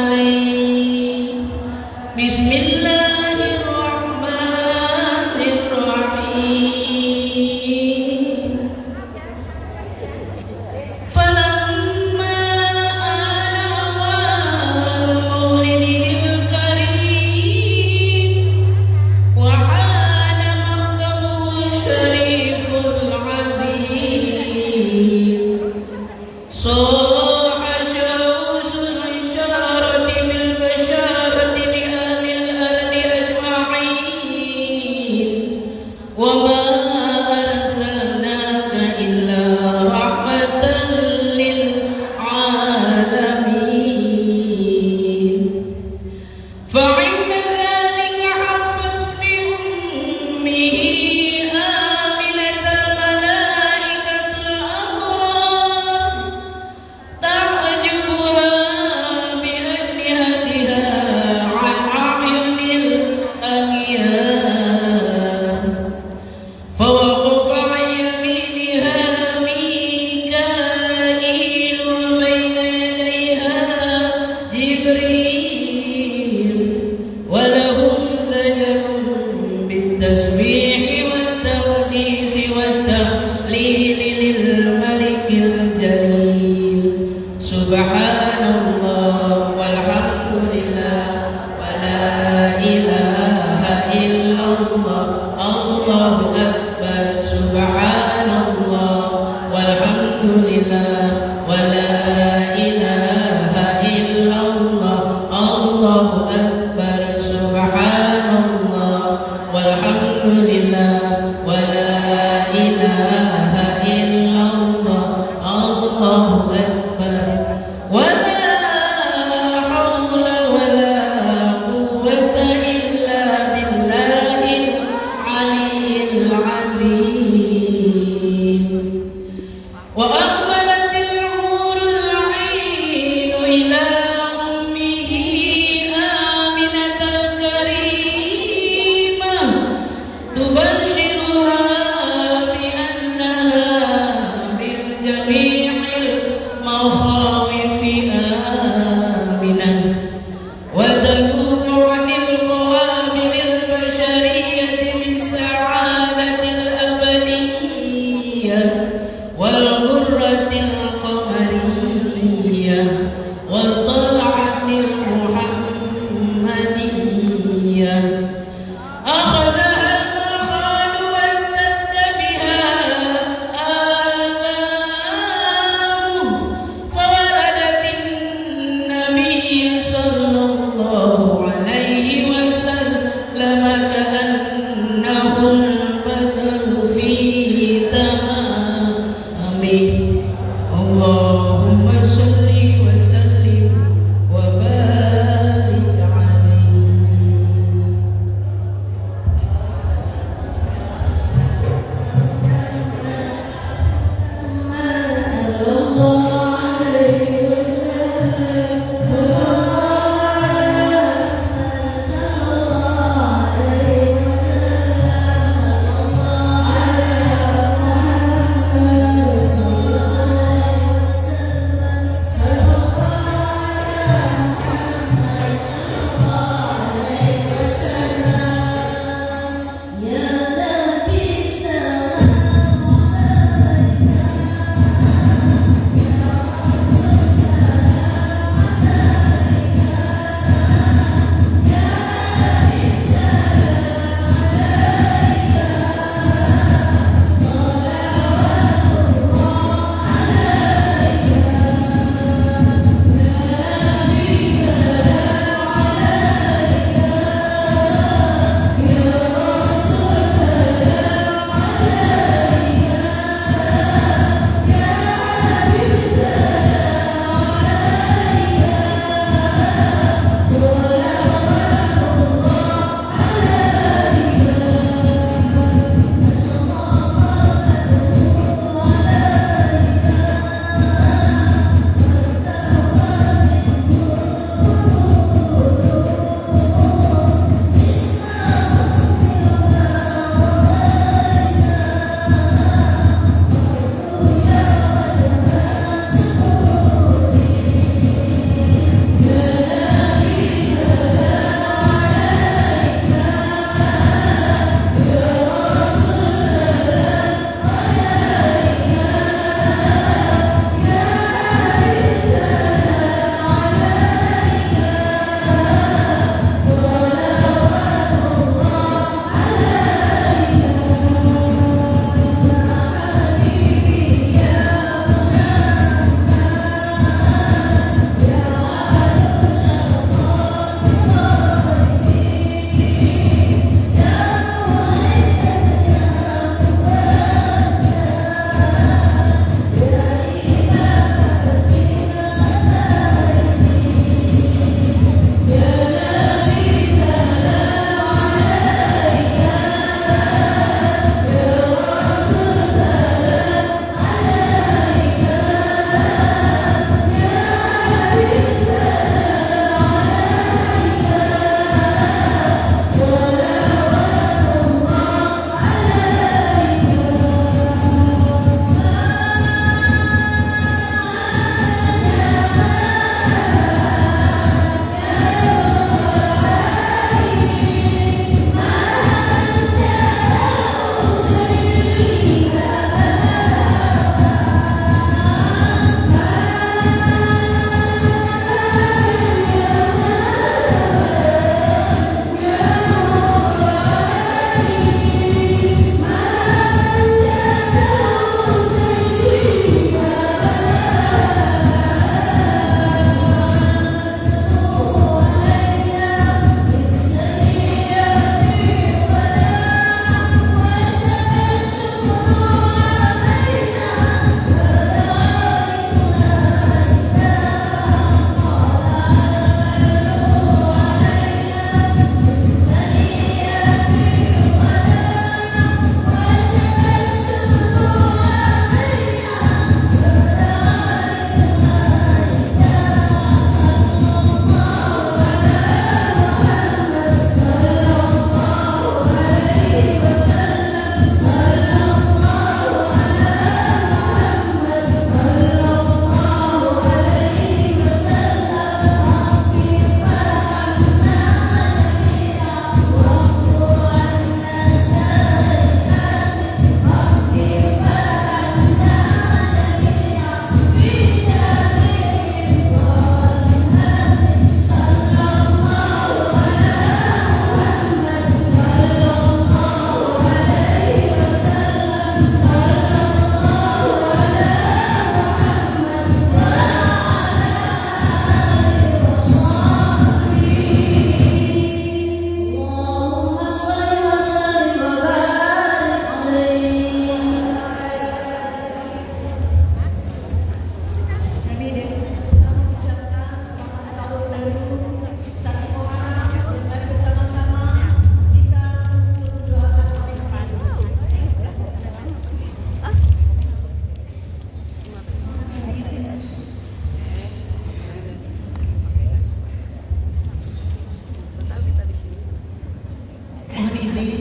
عليه بسم الله الرحمن الرحيم فلما آن أوان مولده الكريم وحان مقامه الشريف العزيز صاح شمس الإشارة بالبشارة لأهل الأرض أجمعين وما أرسلناك إلا رحمة للعالمين فعند ذلك حرف اسم أمه آمنة الملائكة الأبرار تعجبها بأجنحتها عن أعين الأغيار فوقف عن يمينها ميكائيل وبين يديها جبريل ولهم زجر بالتسبيح والتقديس والتهليل للملك الجليل سبحان الله والحمد لله ولا إله إلا الله الله أكبر سبحان الله والحمد لله ولا إله إلا الله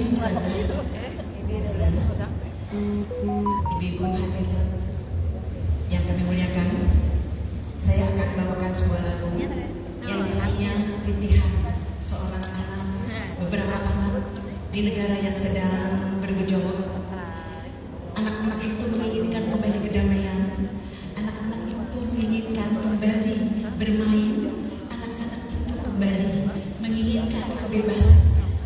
Ustazah, ibu-ibu hadirin yang kami muliakan, saya akan membawakan sebuah lagu yang isinya rintihan seorang anak, beberapa anak di negara yang sedang bergejolak. Anak-anak itu menginginkan kembali kedamaian, anak-anak itu menginginkan kembali bermain, anak-anak itu kembali menginginkan kebebasan,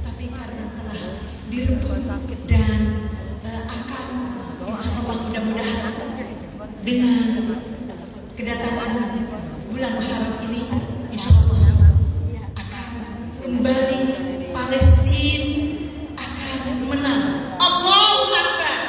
tapi karena telah direbut dan akan insya Allah mudah-mudahan dengan kedatangan bulan Muharram ini insya Allah akan kembali Palestina akan menang. Allahu Akbar.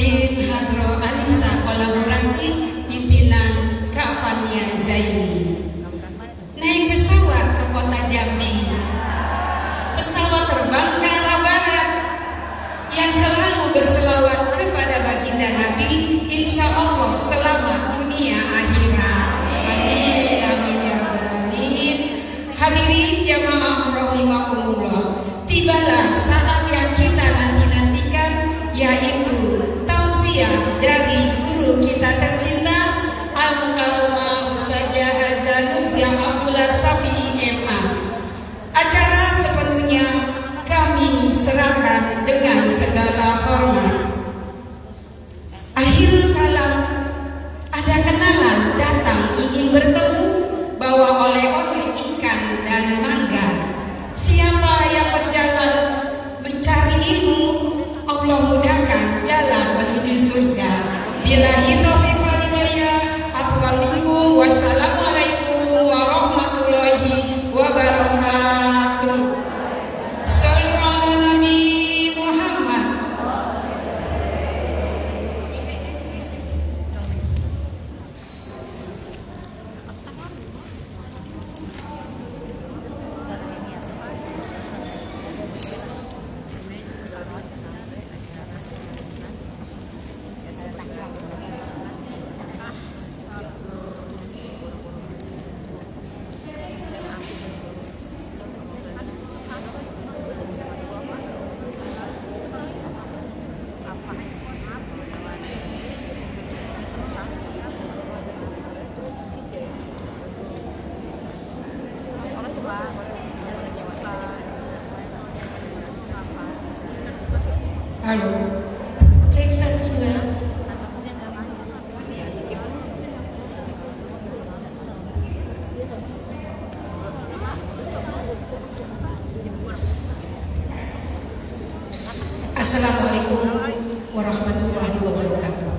bin Hadro Anissa kolaborasi pimpinan Kak Fania Zaini. Naik pesawat ke kota Jambi, pesawat terbang ke arah barat yang selalu berselawat kepada baginda Nabi, insya Allah selamat dunia akhirat. Amin amin ya rabbal alamin. Hadirin jamaah rahimakumullah, tibalah saat yang kita nanti-nantikan, yaitu tausiah dari guru kita tercinta Al-Mukarramah Ustazah Nurziah Abdullah Safi MA. Acara sepenuhnya kami serahkan dengan segala hormat. Akhir kalam, ada kenalan datang ingin bertemu, bawa oleh-oleh ikan dan mangga. Siapa yang berjalan mencari ilmu, Allah mudahkan jalan menuju surga. Billahi taufiq wal hidayah. Assalamualaikum warahmatullahi wabarakatuh. Shallu ala Nabi Muhammad. Halo, cek 1 2. Assalamualaikum warahmatullahi wabarakatuh.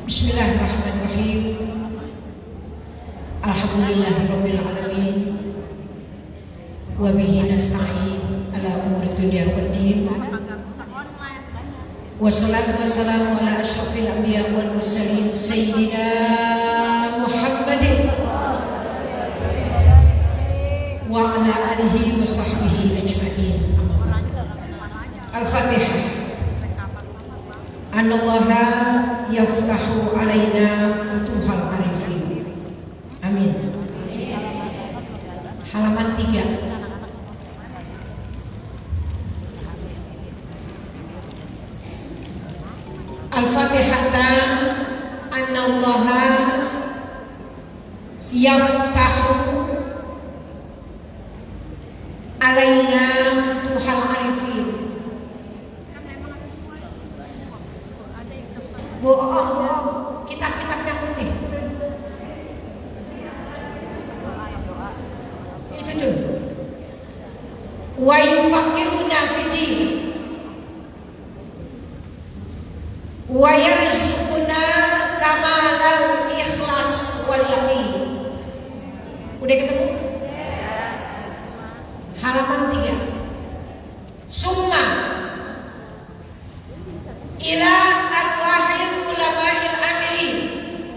Bismillahirrahmanirrahim. Alhamdulillahirabbil alamin. Wa bihi nasta'in ala umuri dunya waddin. Wassalatu wassalamu ala asyrafil anbiya wal mursalin sayyidina Muhammadin wa ala alihi wa sahbihi ajma'in. Al-Fatihah. Anallaha yaftahu alaina futuhal arifin. Amin. Halaman 3. Al-Fatihah. Anallaha yaftahu alaina futuhal arifin. Bohong, kitab-kitabnya putih. Itu tuh. Wa yufaqihuna fiddin. Wa yarzuquna kamalal ikhlas wal yaqin. Udah ketemu? Halaman 3. Summa ila arwahil ulama'il amilin.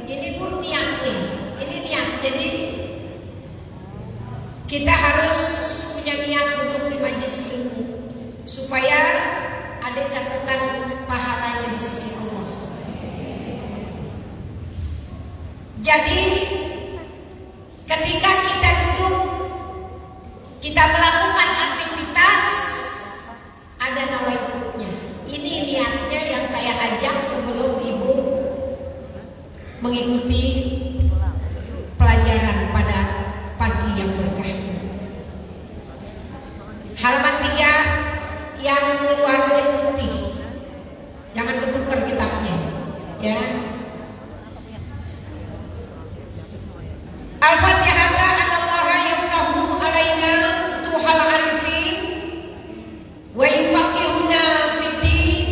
Ini pun niat nih. Ini niat. Jadi kita harus punya niat untuk di majelis ilmu supaya ada catatan pahalanya di sisi Allah. Jadi ketika kita duduk, kita melakukan aktivitas, ada nawaitnya. Ini niatnya yang saya ajak sebelum ibu mengikuti pelajaran pada pagi yang berkah ini. Halaman 3 yang warna putih, jangan ketukar kitabnya, ya. Al-Fatihah. Anallaha yaftahu alaina futuhal arifin wa yufaqihuna fiddin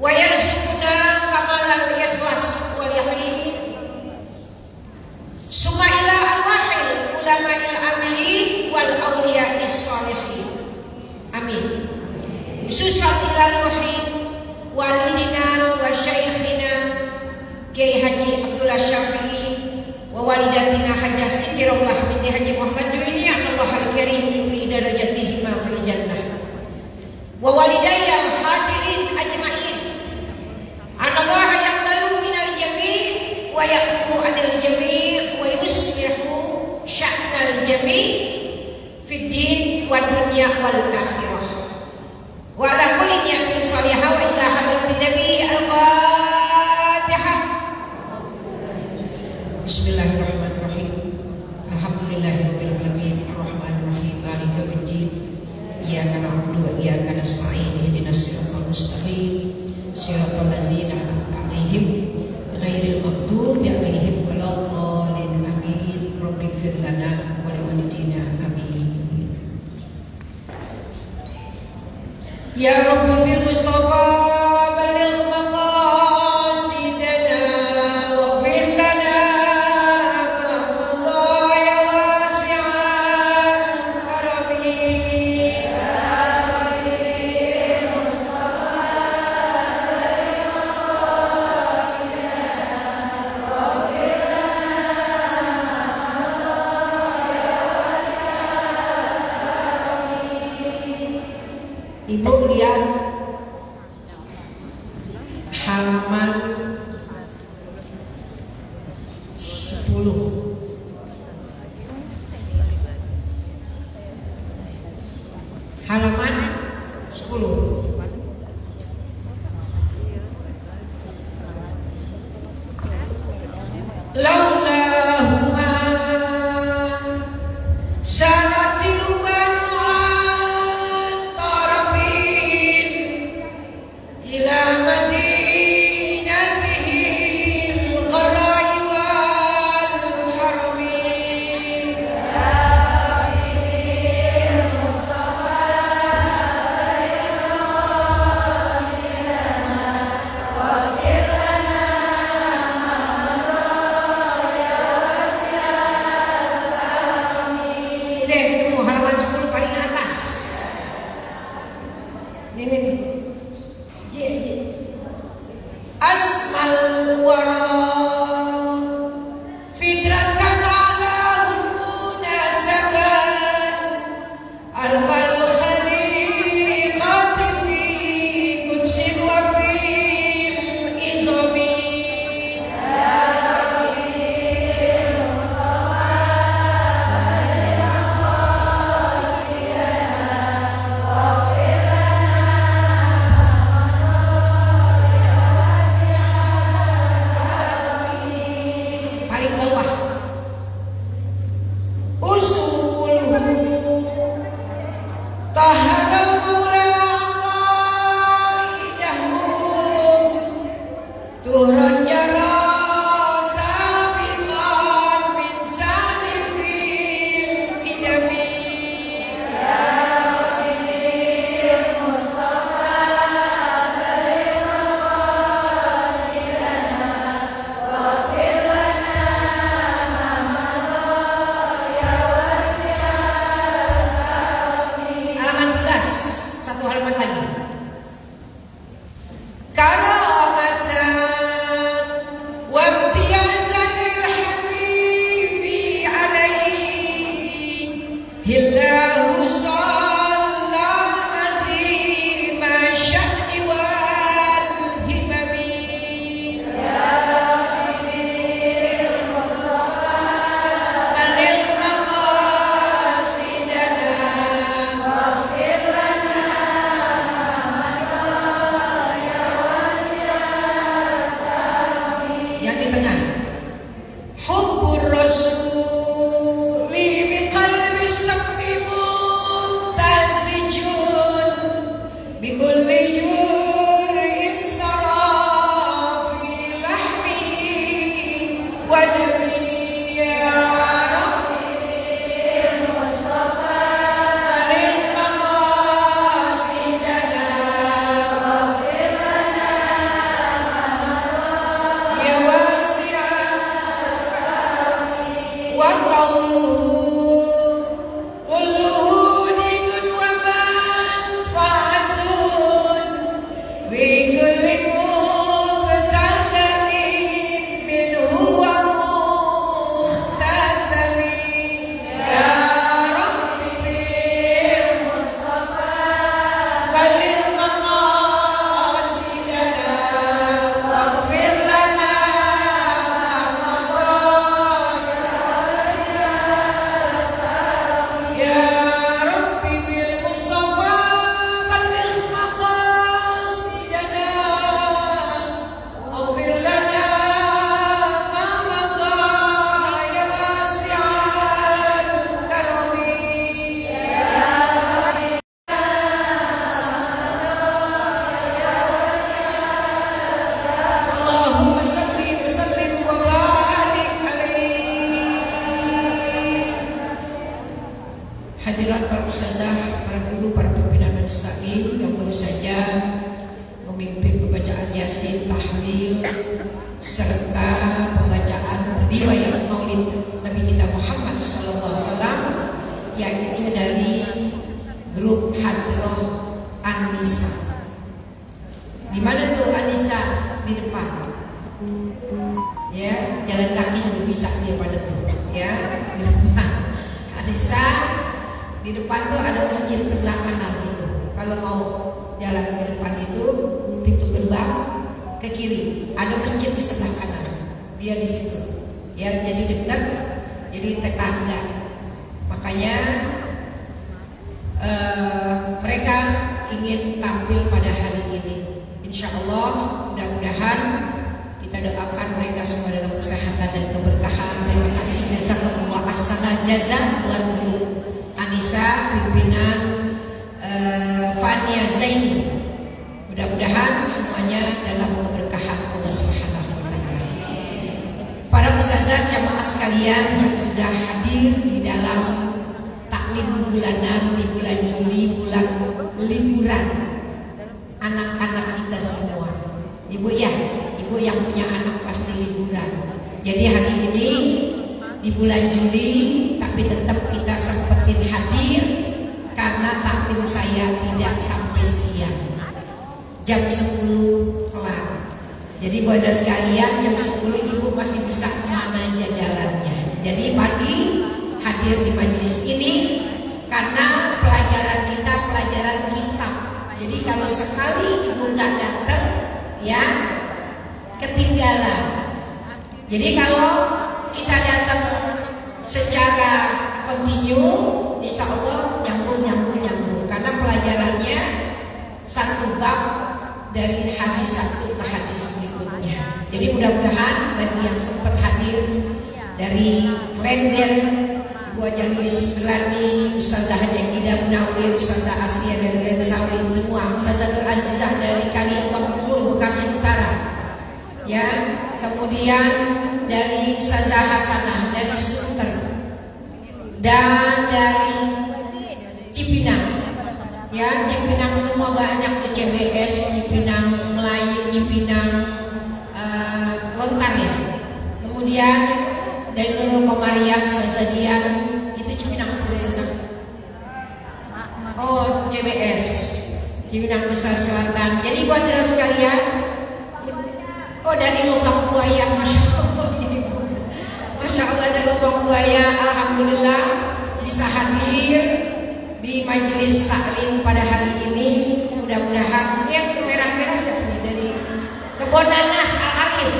wa yarzuquna kamalal ikhlas wal yaqin. Summa ila arwahil ulama'il amilin wal awliya'is shalihin. walidatina hajjah sitirullah binti Haji Muhammad Juwaini Allah al-karim bi darajatihima fil jannah wa walidayya hadirin ajma'in Allah yaqbalu minal jami' wa ya'fu 'anil jami' wa yuslihu sya'nal jami' fid din wa dunya wal akhirah wa ala kulli niyatin shalihah wa ila hadratin nabi al-fatihah. Bismillahirrahmanirrahim. Alhamdulillahirabbil alamin arrahmanir rahim maliki yaumiddin iyyaka na'budu wa iyyaka nasta'in ihdinas siratal mustaqim siratal ladzina an'amta 'alaihim ghairil maghdubi 'alaihim waladdallin amin rabbighfir lana wa liwalidina amin. Ya Rabbi bil Mustafa baligh maqasidana waghfir lana ma madha ya wasi'al karami. Ibu lihat halaman 10. Halaman 10. Laulahuma sanatil banu'an tarabin ila madinatihil gharai wal haramin. serta pembacaan riwayat Maulid Nabi kita Muhammad sallallahu alaihi wasallam, yaitu dari grup Hadroh An-Nisa. Di mana tuh An-Nisa? Di depan. Ya, jalan kaki juga bisa dia pada tuh. Ya, di depan. An-Nisa di depan tuh ada masjid sebelah kanan itu. Kalau mau jalan ke depan itu pintu gerbang ke kiri, ada masjid di sebelah kanan. Dia di situ. Ya, jadi dekat, jadi tetangga. Makanya mereka ingin tampil pada hari ini. Insya Allah, mudah-mudahan kita doakan mereka semua dalam kesehatan dan keberkahan. Terima kasih jazakumullah ahsanal jazaa buat grup An-Nisa pimpinan Fania Zaini. Mudah-mudahan semuanya dalam keberkahan Allah Subhanahu wa taala. Para ustazah jamaah sekalian yang sudah hadir di dalam taklim bulanan di bulan Juli, bulan liburan anak-anak kita semua. Ibu ya, ibu yang punya anak pasti liburan. Jadi hari ini di bulan Juli, tapi tetap kita sempetin hadir karena taklim saya tidak sampai siang. Jam 10 kelar. Jadi buat sekalian jam 10 ibu masih bisa kemana aja jalannya. Jadi pagi hadir di majelis ini karena pelajaran kita pelajaran kitab. Jadi kalau sekali ibu nggak datang, ya ketinggalan. Jadi kalau kita datang secara kontinu, insya Allah nyambung. Karena pelajarannya satu bab dari hadis satu ke hadis berikutnya. Jadi mudah-mudahan bagi yang sempat hadir dari Klender, Ibu Ajalis Gelani, Ustazah Hajidah Munawir, Ustazah Asia dari Rensawin semua, Ustazah Nur Azizah dari Kaliabang Timur, Bekasi Utara, ya, kemudian dari Ustazah Hasanah dari Sunter dan dari Cipinang, ya, Cipinang semua banyak ke CBS, Cipinang Melayu, Cipinang Lontar ya, kemudian dari Nurul Komariam, Sazadian, itu Cipinang Selatan. Oh, CBS, Cipinang Besar Selatan. Jadi buat saudara sekalian, oh dari Lubang Buaya, Masya Allah, Masya Allah dari Lubang Buaya, alhamdulillah bisa hadir di majelis taklim pada hari ini. Mudah-mudahan yang merah-merah siapa nih dari Kebon Nanas Al-Arif.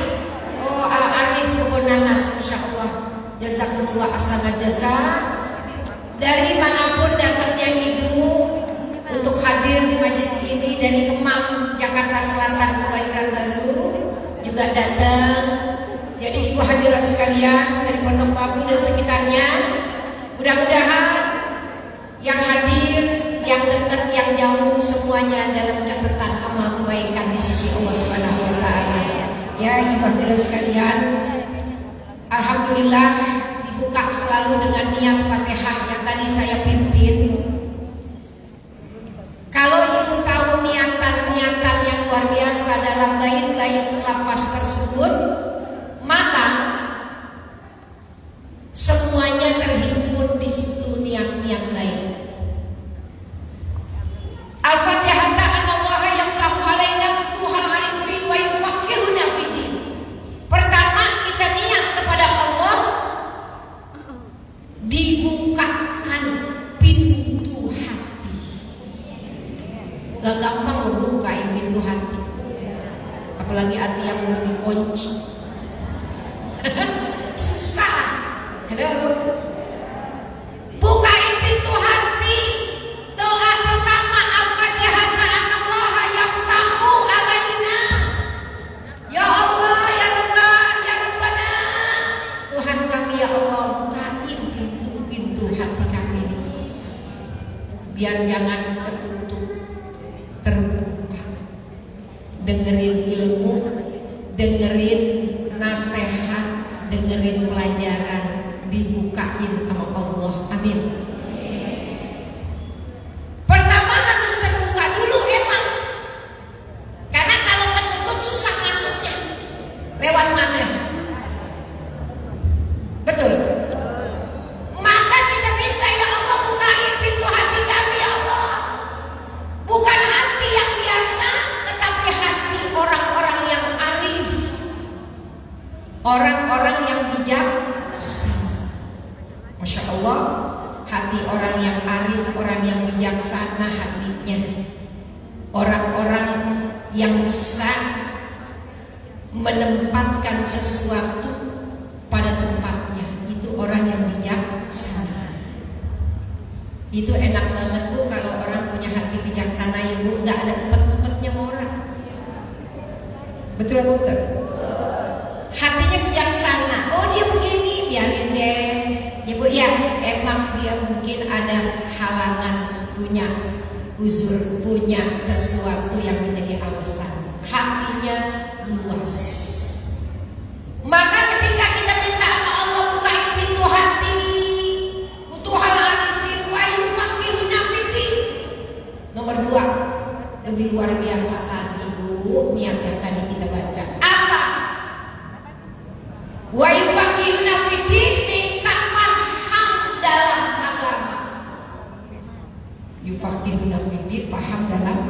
Oh, Al-Arif Kebon Nanas, Masya Allah, jazakumullah ahsanal jazaa. Dari manapun datangnya ibu untuk hadir di majelis ini, dari Kemang, Jakarta Selatan, Kebayoran Baru juga datang. Jadi ibu hadirat sekalian dari Pondok Bambu dan sekitarnya, mudah-mudahan yang hadir, yang dekat, yang jauh, semuanya dalam catatan amal kebaikan di sisi Allah Subhanahu wa taala. Ya, ibu hadirat sekalian, alhamdulillah dibuka selalu dengan niat Fatihah yang tadi saya pimpin. Kalau ibu tahu niatan-niatan yang luar biasa dalam bait-bait lafaz tersebut, maka semuanya terhimpun di situ niat-niat baik. Al-Fatihah ta'ala yaftahu alaina futuhal arifin wa yufaqihuna fiddin. Pertama kita niat kepada Allah, dibukakan pintu hati. Gak gampang membukain pintu hati, apalagi hati yang udah dikunci. Susah. Halo. Bukain pintu hati. Doa pertama Al-Fatihah ta'ala yaftahu alaina. Ya Allah, ya Rabbana, ya Rabbana. Tuhan kami ya Allah, bukain pintu-pintu hati kami ini. Biar jangan tertutup, terbuka. Dengerin ilmu, dengerin nasihat, dengerin pelajaran, dibukain sama Allah. Amin. Pertama harus terbuka dulu emang, karena kalau tertutup susah masuknya. Lewat mana? bijaksana hatinya. Orang-orang yang bisa menempatkan sesuatu pada tempatnya, itu orang yang bijaksana. Itu enak banget tuh kalau orang punya hati bijaksana ya Bu, nggak ada empet-empetnya sama orang. Betul apa betul? Hatinya bijaksana. Oh dia begini, biarin deh. Ya Bu ya, emang dia mungkin ada halangan, punya uzur, punya sesuatu yang menjadi alasan. Hatinya luas. Maka ketika kita minta sama Allah bukain pintu hati, kutuhal arifin wa yufaqihuna fiddin. Nomor 2, lebih luar biasa tadi Bu, niat yang tadi kita baca. Apa? Wa yufaqihuna fiddin, minta paham dalam agama. Yufaqihuna fiddin, paham dalam.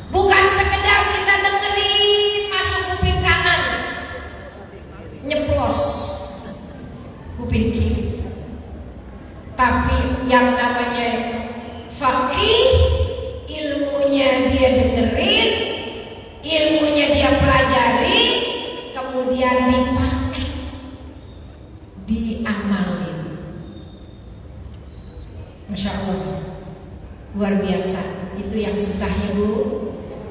Bukan sekedar kita dengerin masuk kuping kanan, nyeplos kuping kiri. Tapi yang namanya faqih, ilmunya dia dengerin, ilmunya dia pelajari, kemudian dipakai, diamalin. Masya Allah, luar biasa. Itu yang susahnya Bu.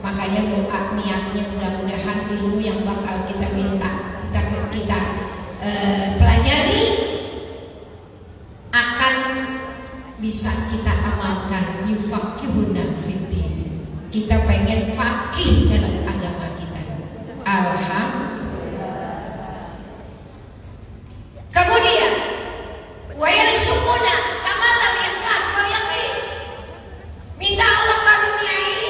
Makanya doa niatnya mudah-mudahan ilmu yang bakal kita minta, kita pelajari akan bisa kita amalkan. Yufaqihuna fiddin. Kita pengen faqih dalam agama kita. Alhamdulillah. Kemudian wa yarzuquna kamalan ikhlas wal yaqin. Minta Allah karuniai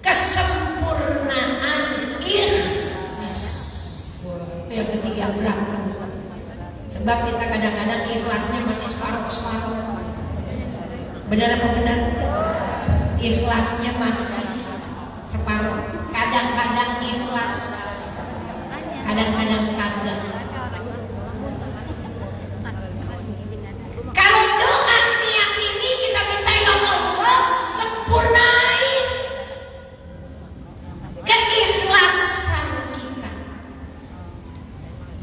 kesempurnaan ikhlas. Wah, itu yang ketiga berat. Sebab kita kadang-kadang ikhlasnya masih separuh-separuh. Benar apa benar? Ikhlasnya masih separuh. Kadang-kadang ikhlas, kadang-kadang kagak. Kalau doa niat ini kita minta ya Allah sempurnain keikhlasan kita.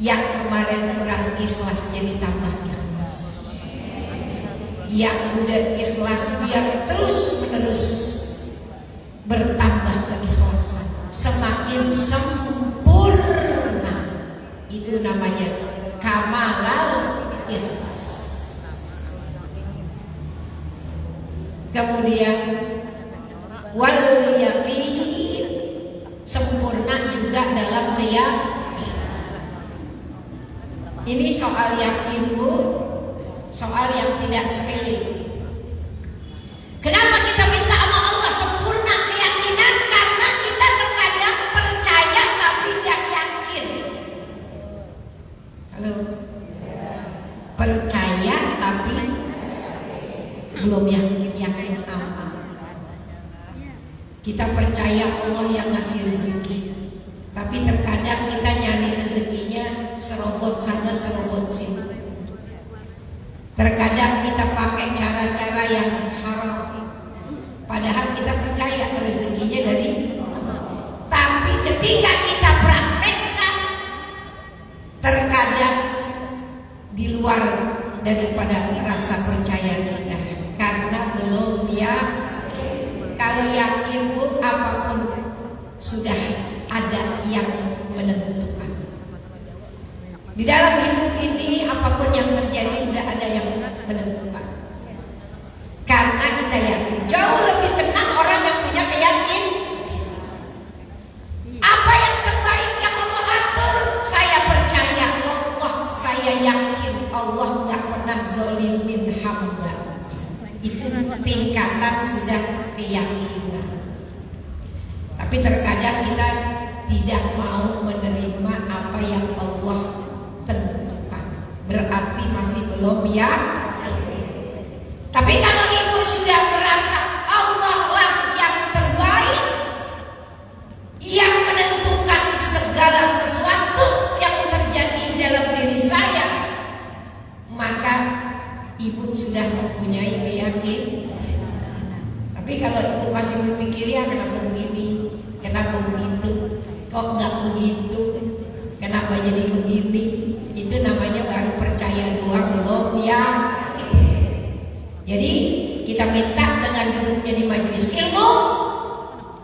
Yang kemarin kurang ikhlas jadi tambah ikhlas. Yang udah ikhlas biar terus menerus bertambah keikhlasan, semakin sempurna. Itu namanya kamalal ikhlas. Kemudian wal yaqin, sempurna juga dalam keyakinan. Ini soal yakin Bu, soal yang tidak sepele. Kenapa kita minta sama Allah sempurna keyakinan? Karena kita terkadang percaya tapi gak yakin. Halo? Percaya tapi belum yakin apa. Kita percaya Allah yang ngasih rezeki, tapi terkadang kita nyari rezekinya serobot sana serobot sini. Terkadang kita pakai cara-cara yang haram, padahal kita percaya rezekinya dari Allah. Tapi ketika kita praktekkan, terkadang di luar daripada rasa percaya kita, karena belum yakin. Kalau yakin Bu, apapun sudah ada yang menentukan. Di dalam hidup ini apapun yang terjadi sudah ada yang menentukan. Karena kita yakin. Jauh lebih tenang orang yang punya keyakinan. Apa yang terbaik yang Allah atur, saya percaya Allah, saya yakin Allah gak pernah zalimin hamba. Itu tingkatan sudah keyakinan. Tapi terkadang kita tidak mau menerima apa yang Allah tentukan, berarti masih belum yakin. Tapi kalau ibu sudah merasa Allah lah yang terbaik, yang menentukan segala sesuatu yang terjadi dalam diri saya, maka ibu sudah mempunyai keyakinan. Tapi kalau ibu masih berpikir ya kenapa begini, kenapa begitu, kok nggak begitu, kenapa jadi begini, itu namanya baru percaya doang, belum ya. Jadi kita minta dengan duduknya di majelis ilmu,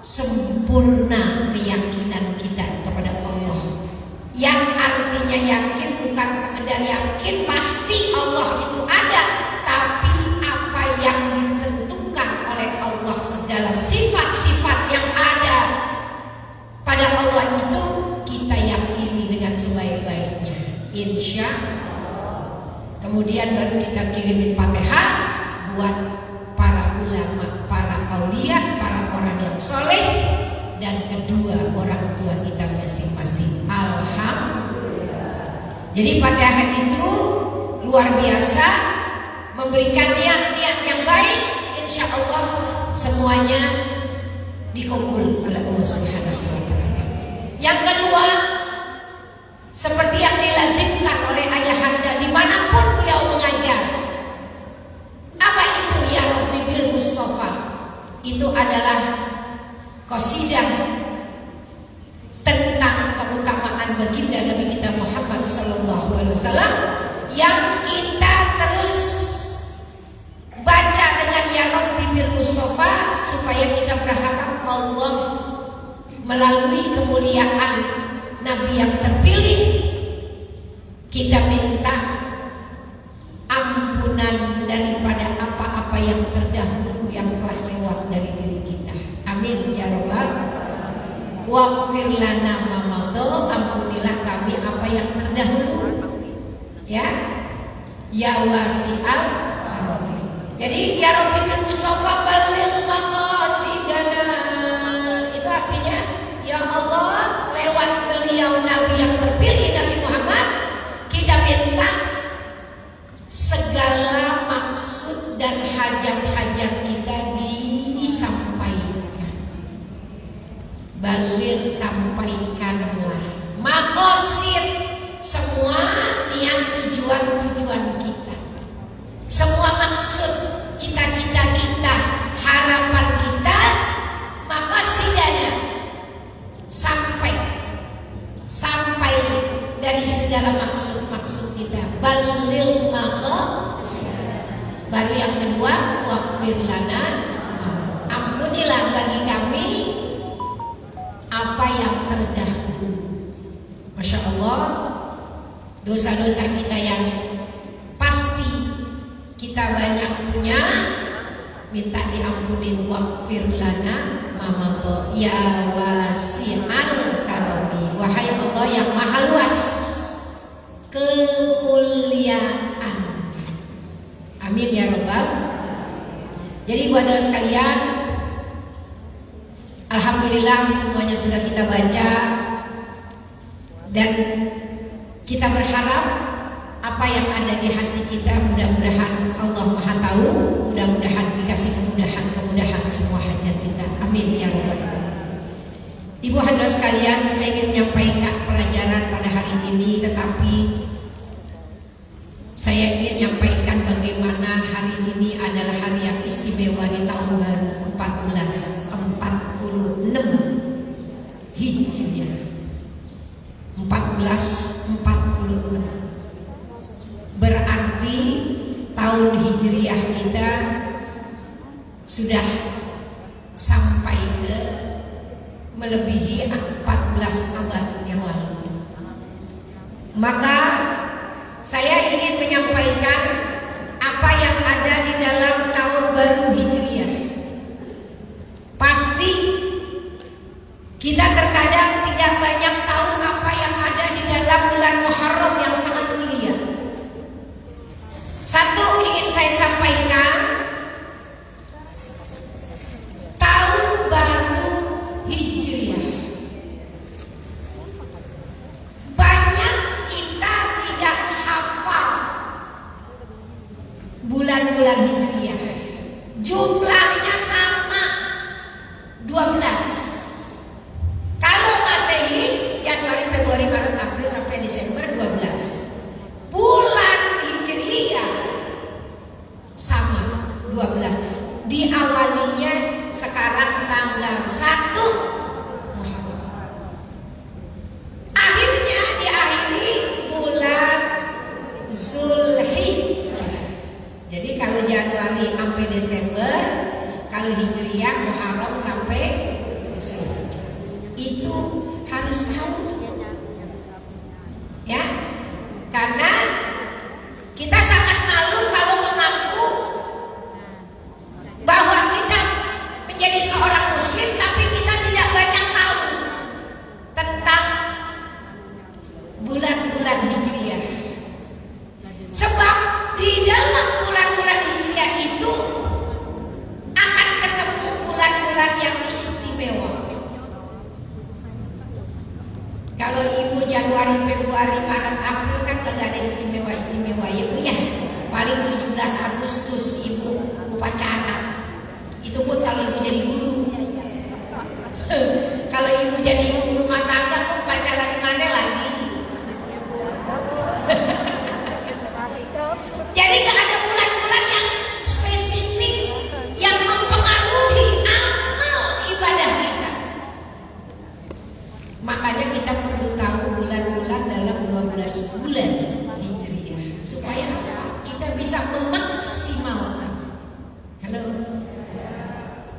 sempurna keyakinan kita kepada Allah. Yang artinya yakin bukan sekedar yakin pasti Allah itu ada, tapi apa yang ditentukan oleh Allah, segala sifat-sifat yang ada pada Allah itu kita yakini dengan sebaik-baiknya, insya Allah. Kemudian baru kita kirimin Fatihah buat para ulama, para aulia, para orang yang soleh, dan kedua orang tua kita masing-masing. Alhamdulillah. Jadi Fatihah itu luar biasa, memberikan niat-niat yang baik, insya Allah semuanya dikabul oleh Allah Subhanahu wa Ta'ala. Yang kedua, seperti yang dilazimkan oleh ayahanda dimanapun beliau mengajar, apa itu ya Rabbi bil Mustafa? Itu adalah qasidah tentang keutamaan baginda Nabi kita Muhammad sallallahu alaihi wasallam yang kita terus baca dengan ya Rabbi bil Mustafa, supaya kita berharap Allah melalui kemuliaan Nabi yang terpilih, kita minta ampunan daripada apa-apa yang terdahulu yang telah lewat dari diri kita. Amin ya Rabbal. Waghfir lana ma madha, ampunilah kami apa yang terdahulu. Ya. Ya wasi'al karam. Jadi ya Rabbi bil Mustafa baligh maqasidana. Itu artinya ya Allah, lewat beliau Nabi yang terpilih Nabi Muhammad, kita minta segala maksud dan hajat-hajat kita disampaikan. Baligh, sampaikanlah maqasid, semua niat tujuan-tujuan kita, semua maksud, cita-cita kita, harapan kita, maqasidana, sampai dari segala maksud-maksud kita. Baligh maqasid. Baru yang kedua, waghfir lana, ampunilah bagi kami apa yang terdahulu. Masya Allah, dosa-dosa kita yang pasti kita banyak punya, minta diampunin. Waghfir lana ma madha ya wasi'al karami. Wahai Allah yang maha luas kemuliaan. Amin ya Rabbal. Jadi buat saudara sekalian, alhamdulillah semuanya sudah kita baca, dan kita berharap apa yang ada di hati kita, mudah-mudahan Allah Maha Tahu, mudah-mudahan dikasih kemudahan semua hajat kita. Amin ya Rabbal. Ibu hadirin sekalian, saya ingin menyampaikan pelajaran pada hari ini, tetapi saya ingin menyampaikan bagaimana hari ini adalah hari yang istimewa di tahun baru 1446 Hijriah. 1446 berarti tahun Hijriah kita sudah sampai ke melebihi 14 abad yang lalu. Maka saya ingin menyampaikan apa yang ada di dalam tahun baru Hijriah. Pasti kita terkadang tidak banyak tahu apa yang ada di dalam bulan Muharram yang sangat mulia. Satu ingin saya sampaikan, tahun baru Hijriah. Banyak kita tidak hafal bulan-bulan Hijriah. Jumlahnya sama 12. Kalau Masehi Januari, Februari, Maret, April sampai Desember 12. Bulan Hijriah sama 12. Di diawalinya sekarang tanggal 1 Muharram. Akhirnya diakhiri bulan Zulhijjah. Jadi kalau Januari sampai Desember, kalau Hijriah Muharram sampai Zulhijjah. Itu harus tahu. Ya. Karena kita sangat malu kalau mengaku bahwa kita menjadi seorang muslim tapi kita tidak banyak tahu tentang bulan-bulan Hijriah. Sebab di dalam bulan-bulan Hijriah itu akan ketemu bulan-bulan yang istimewa. Kalau ibu Januari, Februari, Maret, April kan kagak ada istimewa-istimewa ya Bu ya. Paling 17 Agustus ibu upacara. Itu pun kalau ibu jadi guru. Kalau ibu jadi ibu rumah tangga tuh upacara di mana lagi? Jadi gak ada bulan-bulan yang spesifik yang mempengaruhi amal ibadah kita. Makanya kita perlu tahu bulan-bulan dalam 12 bulan Hijriah supaya apa? Kita bisa memaksimalkan. Halo.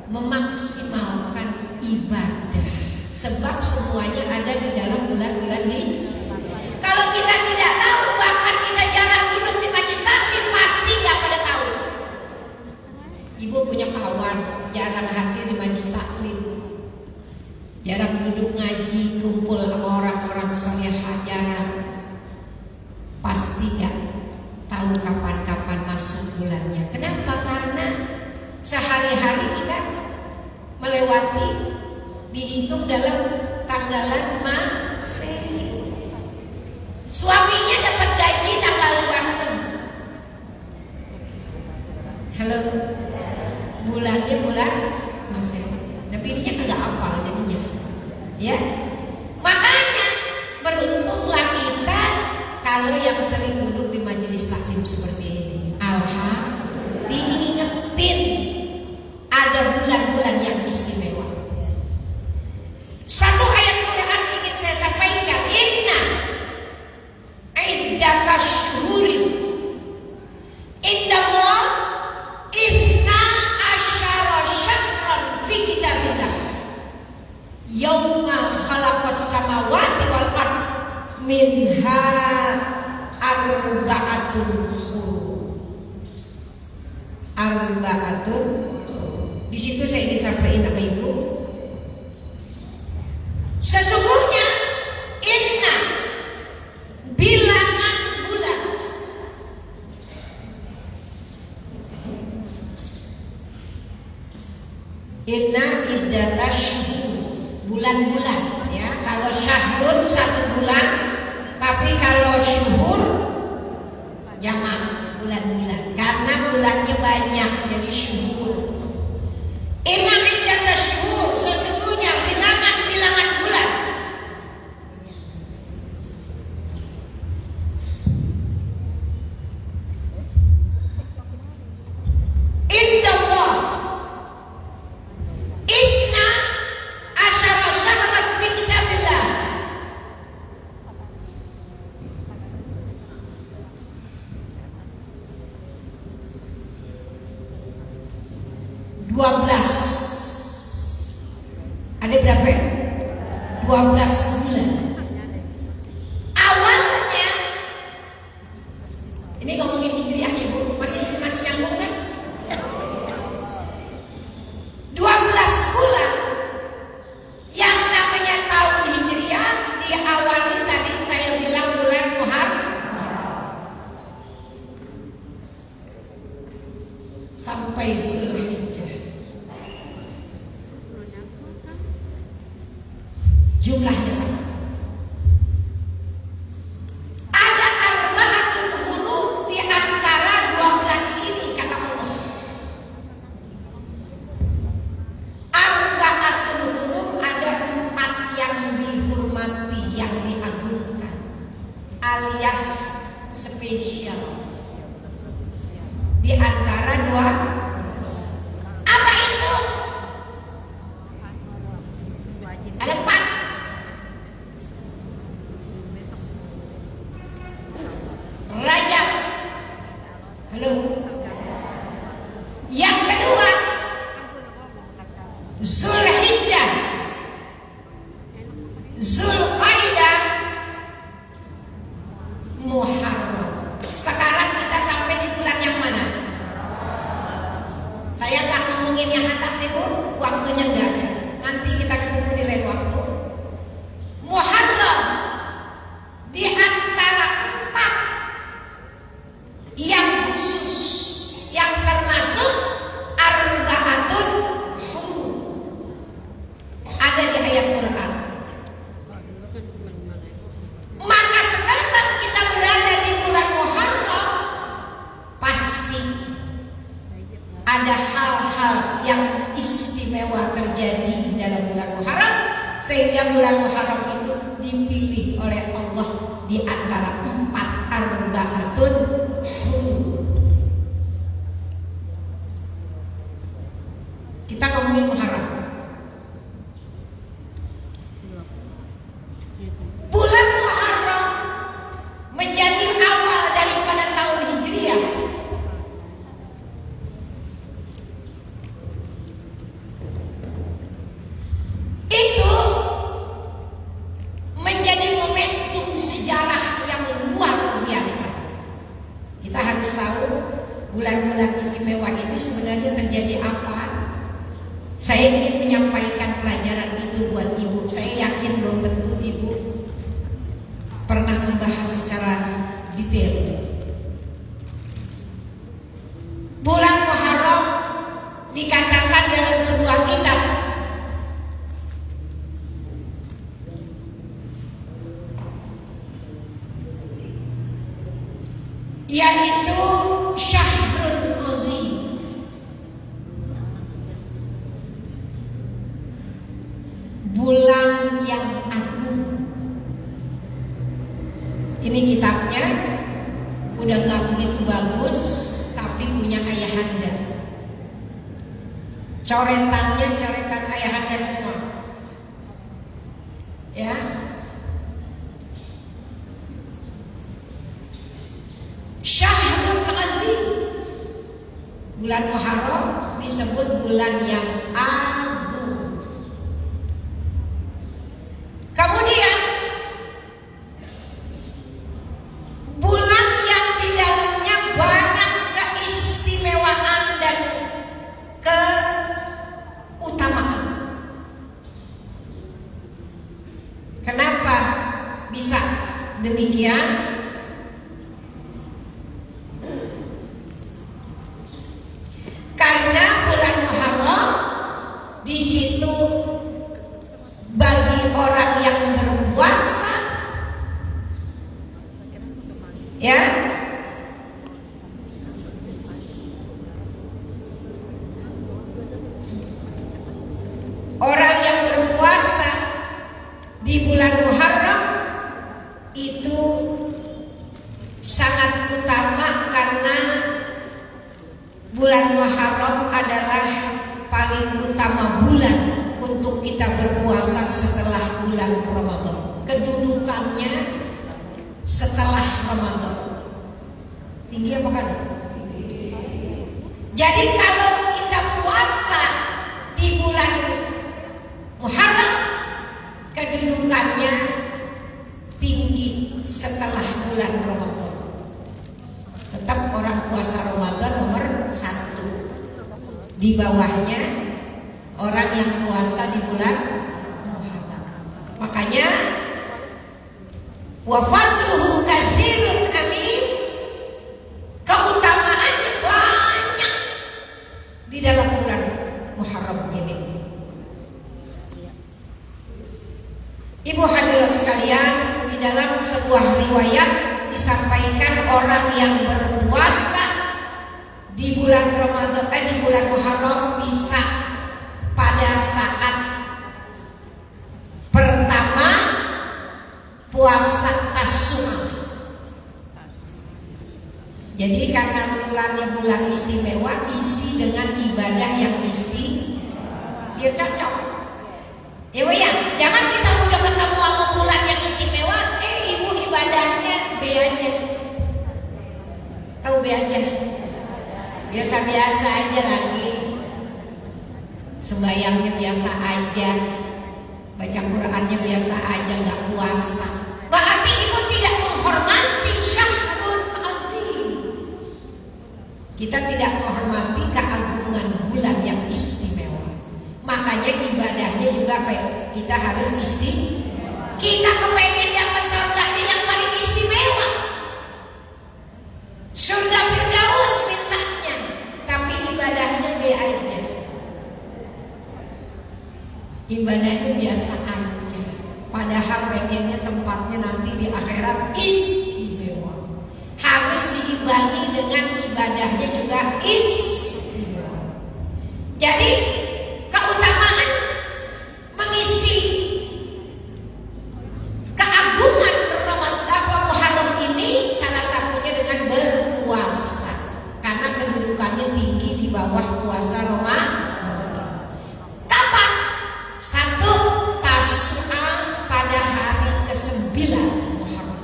Memaksimalkan ibadah. Sebab semuanya ada di dalam bulan-bulan Hijriah. Kalau kita tidak tahu, bahkan kita jarang duduk di majelis taklim, pasti nggak pada tahu. Ibu punya kawan jarang hadir di majelis taklim, jarang duduk ngaji, kumpul sama orang-orang salihah, jarang. Pasti nggak tahu kapan-kapan masuk bulannya. Kenapa? Karena sehari-hari kita melewati, dihitung dalam tanggalan Masehi. Suaminya dapat gaji tanggal 26. Halo. Bulannya bulan Masehi. Nah, bininya kagak hafal jadinya. Ya. Makanya beruntunglah kita kalau yang sering duduk di majelis taklim seperti ini. Alhamdulillah, diingetin ada bulan-bulan yang istimewa. Satu ayat Quran ingin saya sampaikan. Inna iddatash syuhurin indallah isna asyara syahran fi kitabillah yauma khalaqas samawati wal ard minha arba'atun hurum. Di situ saya ingin sampaikan sama ibu, sesungguhnya inna bilangan bulan inna iddatash bulan-bulan ya. Kalau syahrun 1 bulan, tapi kalau syuhur jamak bulan-bulan karena bulannya banyak jadi syuhur. Inna iddatash syuhur, sesungguhnya bilangan-bilangan bulan. Indallah isna asyara syahran fi kitabillah. Ada berapa? 12 bulan. Awalnya ini ngomongin Hijriah ya Bu, masih nyambung kan? 12 bulan yang namanya tahun Hijriah diawali tadi saya bilang bulan Muharram sampai Zulhijjah. Jumlahnya sama. Ada arba'atul huruf di antara 12 ini kata Allah. Arba'atul huruf ada 4 yang dihormati, yang diagungkan, alias spesial. Di antara 2 apa Zulhijjah, Zulqaidah, Muharram. Sekarang kita sampai di bulan yang mana? Saya nggak ngomongin yang atas itu, waktunya nggak ada. Nanti kita ketemu di lain waktu. Muharram di antara 4 yang khusus, yang termasuk arba'atun hurum, ada di ayat Quran. Maka sekarang kita berada di bulan Muharram, pasti ada hal-hal yang istimewa terjadi dalam bulan Muharram, sehingga bulan Muharram itu dipilih oleh Allah di antara 4 arba'atun hurum. Kita ngomongin Muharram. Bulan Muharram menjadi awal daripada tahun Hijriah. Itu menjadi momentum sejarah yang luar biasa. Kita harus tahu bulan-bulan istimewa itu sebenarnya terjadi apa. Saya ingin menyampaikan pelajaran itu buat ibu. Saya yakin belum tentu ibu pernah membahas secara detail. Bulan Muharram dikatakan dalam sebuah kitab yaitu Syahrul Azim, bulan yang agung. Ini kitabnya udah gak begitu bagus, tapi punya ayahanda. Coretannya coretan ayahanda semua, ya. Syahrul Azim, bulan Muharram disebut bulan yang agung. Kemudian bulan yang di dalamnya banyak keistimewaan dan keutamaan. Kenapa bisa demikian? Karena bulan Muharram di situ bagi orang yang berpuasa, ya, orang yang berpuasa di bulan Muharram itu sangat utama karena bulan Muharram adalah paling utama bulan untuk kita berpuasa setelah bulan Ramadan. Kedudukannya setelah Ramadan tinggi apa kan? Jadi kalau kita puasa di bulan Muharram, kedudukannya tinggi setelah bulan Ramadan. Tetap orang puasa Ramadan nomor 1. Di bawahnya orang yang puasa di bulan Muharram. Makanya wa fadluhu katsirun amin, keutamaannya banyak di dalam bulan Muharram ini. Ibu hadirat sekalian, di dalam sebuah riwayat disampaikan orang yang berpuasa di bulan Ramadan, di bulan Muharram bisa pada saat pertama puasa Tasyrik. Jadi karena bulannya bulan istimewa, isi dengan ibadah yang dia cocok. Ya Bu ya, jangan kita udah ketemu sama bulan yang istimewa, ibu ibadahnya B aja. Tahu B aja? Biasa-biasa aja lagi. sembahyangnya biasa aja, baca Qurannya biasa aja, nggak puasa, berarti ibu tidak menghormati syahrul azim. Kita tidak menghormati keagungan bulan yang istimewa. Makanya ibadahnya juga kita harus istimewa. Kita kepengen dapat surga yang paling istimewa, surga Firdaus mintanya, tapi ibadahnya be aja. Ibadahnya biasa aja, padahal pengennya tempatnya nanti di akhirat istimewa. Harus diimbangi dengan ibadahnya juga istimewa. Jadi keutamaan mengisi keagungan Ramadan Muharram ini salah satunya dengan berpuasa, karena kedudukannya tinggi di bawah puasa Ramadan. Kapan? Satu, Tasyrik pada hari ke-9 Muharram.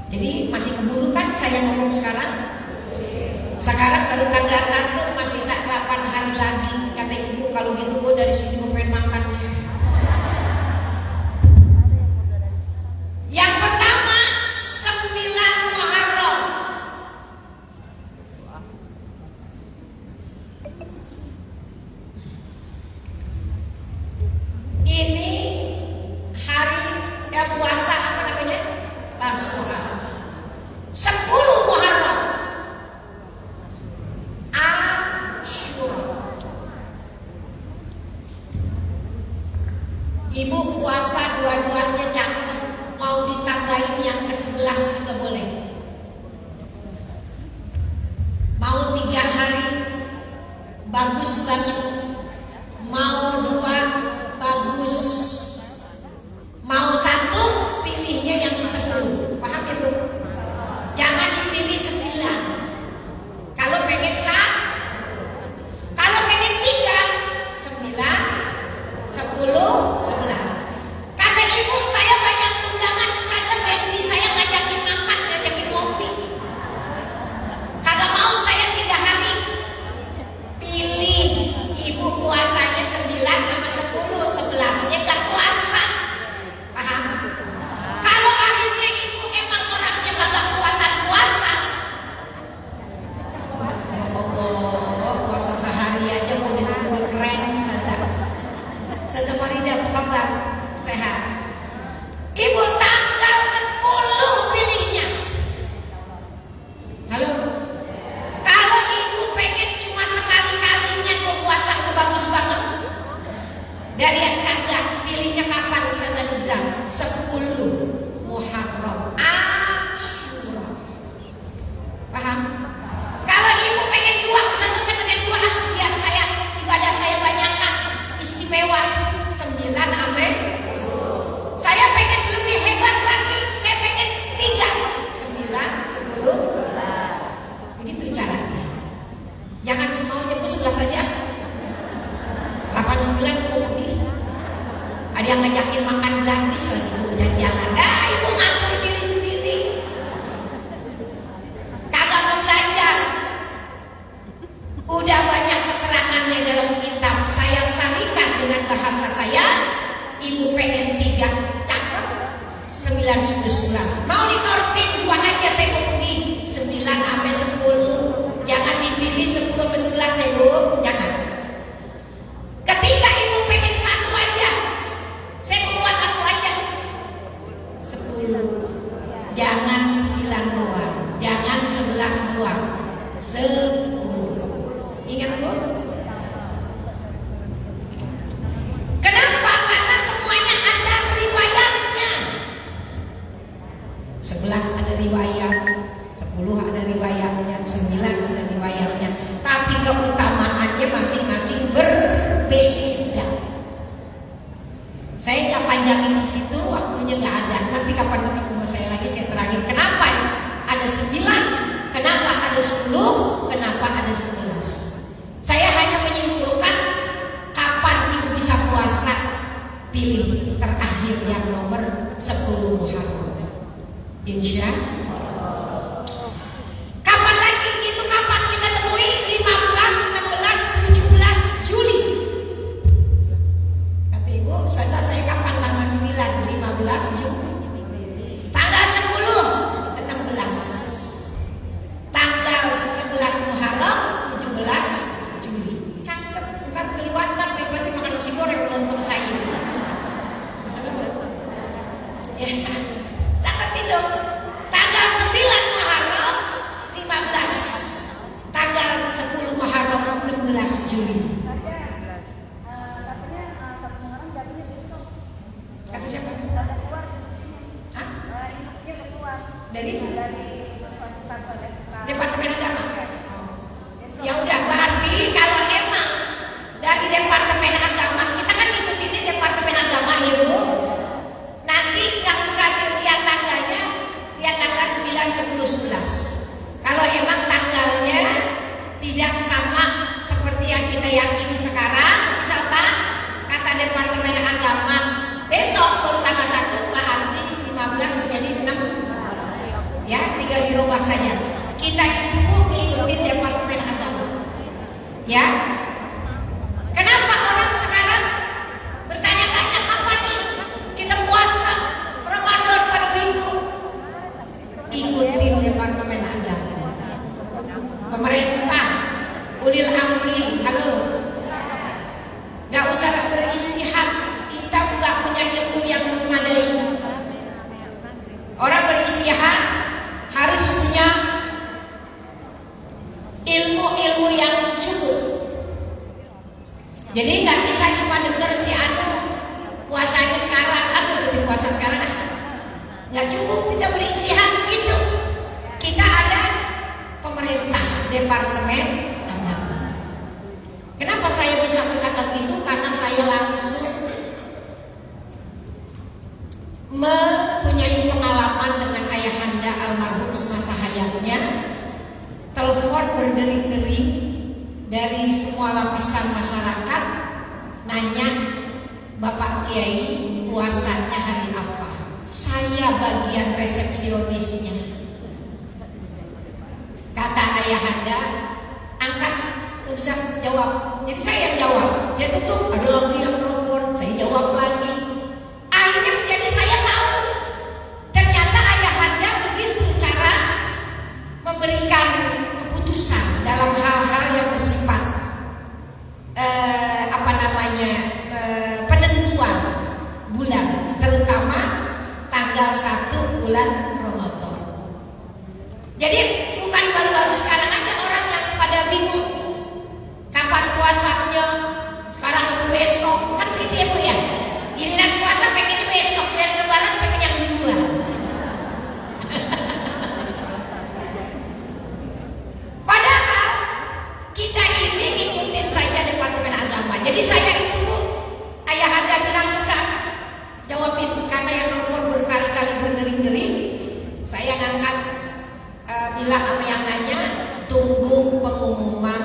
Jadi masih keburu kan saya ngomong sekarang? Sekarang baru tanggal 1, masih tak 8 hari lagi. Kata ibu, kalau gitu gue dari sini gue pengen makan. Yang pertama, 9 Muharram. Ini hari yang puasa apa namanya? Tasyrik. 10 Muharram. Asyura. Ibu puasa dua-duanya cakep, mau ditambahin yang ke-11 juga boleh. Mau 3 hari bagus banget, mau 2 bagus, mau 1 pilihnya yang ke-10. Paham ya Bu? Jangan dipilih 9. Kalau pengen kalau pengen 3, 9, 10, 11. Kata ibu, saya banyak undangan ke sana, Besti saya ngajakin makan, ngajakin ngopi. Kagak mau saya 3 hari. Pilih, ibu puasanya 9 sama 10, 11-nya gak puasa. Paham? Kalau akhirnya ibu emang orangnya kagak kuatan puasa, ya Allah, puasa sehari aja mau udah keren saja. Saja Marida, apa kabar? Sehat. Ibu tanggal 10 pilihnya. Halo. Kalau ibu pengen cuma sekali-kalinya kok puasa udah bagus banget, dari yang kagak, pilihnya kapan Ustazah Nubzah? 10 Muharram Asyura. Paham? Kalau ibu pengen 2, Ustazah saya pengen 2, biar saya ibadah saya banyakkan, istimewa 9 sampai 10. Saya pengen lebih hebat lagi, saya pengen 3, 9, 10, 11. Begitu caranya. Jangan semuanya ke 11 saja. 8, 9 putih. Ada yang ngajakin makan gratis lagi tuh, jalan-jalan. Ibu ngatur diri sendiri. Kagak mau belajar. Udah banyak keterangannya dalam kitab. Saya sarikan dengan bahasa saya. Ibu pengen 3 cakep, 9, 10, 11. Mau dikorting 2 aja, saya mau pergi 9 sampai 10. Jangan dipilih 10 sampai 11 ya Bu. Jangan. Ketika ibu pengen 1 aja, saya mau buat 1 aja 10. Jangan 9 doang, jangan 11 doang, 10. Ingat Bu? Kenapa? Karena semuanya ada riwayatnya. 11 ada riwayat, 10 ada riwayatnya, 9 ada riwayatnya. Tapi keutamaannya masing-masing berbeda. Saya nggak panjangin di situ, waktunya nggak ada. Nanti kapan ketemu saya lagi saya terangin kenapa ada 9, kenapa ada 10, kenapa ada 11. Saya hanya menyimpulkan kapan ibu bisa puasa. Pilih terakhir yang nomor 10 Muharram. Insya Allah. Kapan lagi itu, kapan kita temui? 15, 16, 17 Juli. Catat itu. Tanggal 9 Muharram 15. Tanggal 10 Muharram 16 Juli. Kata siapa? Hah? Dari Departemen Agama. Ya udah, berarti kalau emang dari Departemen Agama, kita kan ngikutin Departemen Agama itu. Nanti nggak usah dilihat tanggalnya, lihat tanggal 9, 10, 11. Kalau emang tanggalnya tidak sama seperti yang kita yakini sekarang, misalkan kata Departemen Agama besok baru tanggal 1, berarti 15 menjadi 6. Ya, tinggal dirubah saja. Kita itu ngikutin Departemen Agama. Ya. Kenapa orang sekarang bertanya-tanya apa nih? Kita puasa Ramadan pada minggu. Ikutin Departemen Agama. Pemerintah, ulil amri, halo. Gak usah beristihad. Kita nggak punya ilmu yang memadai. Orang beristihad harus punya ilmu-ilmu yang cukup. Jadi nggak bisa cuma dengar si anu puasanya sekarang, atau ikutin puasa sekarang. Nggak cukup kita beristihad gitu. Kita ada pemerintah, Departemen Agama. Kenapa saya bisa berkata begitu? Karena saya langsung mempunyai pengalaman dengan ayahanda almarhum semasa hayatnya. Telepon berdering-dering dari semua lapisan masyarakat nanya, Bapak Kiai puasanya hari apa? Saya bagian resepsionisnya. Kata ayahanda, angkat, nggak bisa jawab. Jadi saya yang jawab. Saya tutup, ada lagi yang telepon, saya jawab lagi. Akhirnya jadi saya tahu. Ternyata ayahanda begitu cara memberikan keputusan dalam hal-hal yang bersifat penentuan bulan, terutama tanggal 1 bulan Ramadan. Jadi bukan baru-baru sekarang aja orang yang pada bingung kapan puasanya, sekarang atau besok, kan begitu ya Bu ya. Giliran puasa pengen besok, dan lebaran pengen yang duluan. Padahal kita ini ngikutin saja Departemen Agama. Jadi saya itu ayahanda bilang bisa jawabin, karena yang telepon berkali-kali berdering-dering. Saya ngangkat, bilang sama yang nanya, tunggu pengumuman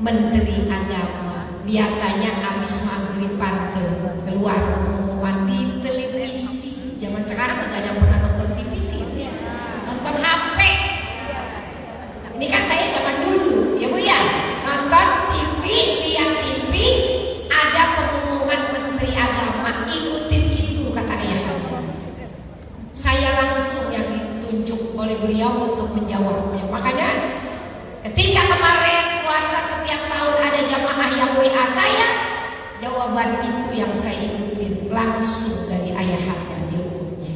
Menteri Agama. Biasanya habis maghriban keluar pengumuman di televisi. Zaman sekarang nggak ada yang pernah nonton TV sih, nonton HP. Ini kan saya zaman dulu, ya Bu ya, nonton TV, lihat TV, ada pengumuman Menteri Agama, ikutin itu kata ayah. Saya langsung yang ditunjuk oleh beliau untuk menjawabnya. Makanya ketika kemarin puasa setiap tahun ada jamaah yang WA saya, jawaban itu yang saya ikutin langsung dari ayahanda ilmunya.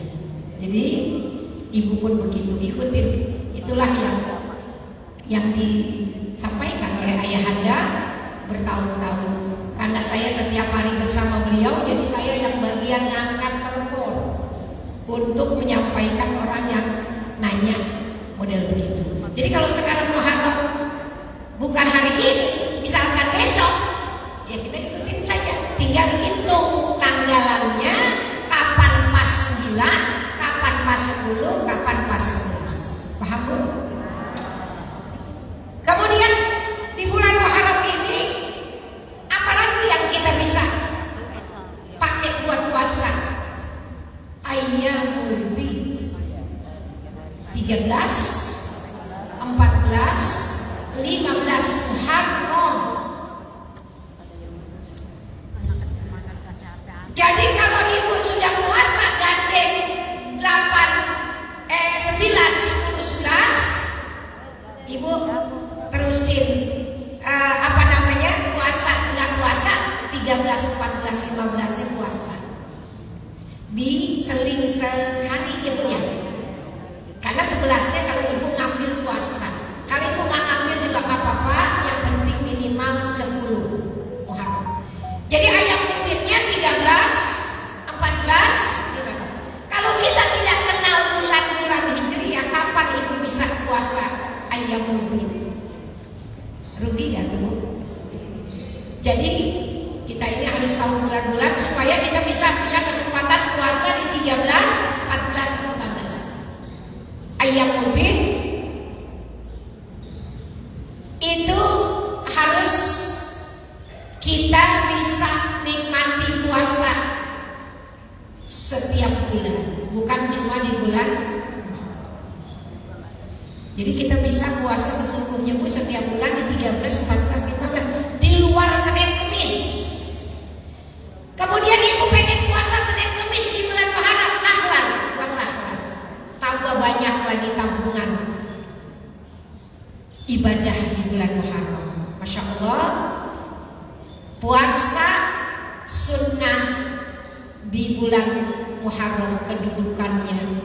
Jadi ibu pun begitu ikutin. Itulah yang disampaikan oleh ayahanda bertahun-tahun. Karena saya setiap hari bersama beliau, jadi saya yang bagian ngangkat telepon untuk menyampaikan orang yang nanya model begitu. Jadi kalau sekarang Muharram bukan hari ini, misalkan besok, ya kita ikutin saja. Tinggal hitung tanggalannya, kapan pas 9, kapan pas 10, kapan pas 11. Paham Bu? Kemudian di bulan Muharram ini, apalagi yang kita bisa pakai buat puasa? Ayyamul Bid 13, 14, 15 Muharram. Jadi kalau ibu sudah puasa gandeng 9, 10, 11, ibu terusin puasa, nggak puasa 13, 14, 15 ini puasa. diseling sehari ibu ya. Karena 11-nya kalau ibu ngambil puasa. Kalau ibu nggak ngambil juga nggak apa-apa, yang penting minimal 10 Muharram. Jadi ayam ungkitnya 13, 14. Kalau kita tidak kenal bulan-bulan Hijriah, kapan ibu bisa puasa ayam ungkit? Rugi nggak tuh Bu? Jadi kita ini harus tahu bulan-bulan supaya kita bisa punya kesempatan puasa di 13, 14, 15. Ayam ungkit itu harus kita bisa nikmati puasa setiap bulan, bukan cuma di bulan. Jadi kita bisa puasa sesungguhnya Bu setiap bulan di 13, 14, 15 di luar Senin Kemis. Kemudian ibu pengen puasa Senin Kemis di bulan Muharram, ahlan, puasa. Tambah banyak lagi tabungan ibadah di bulan Muharram. Masya Allah, puasa sunnah di bulan Muharram kedudukannya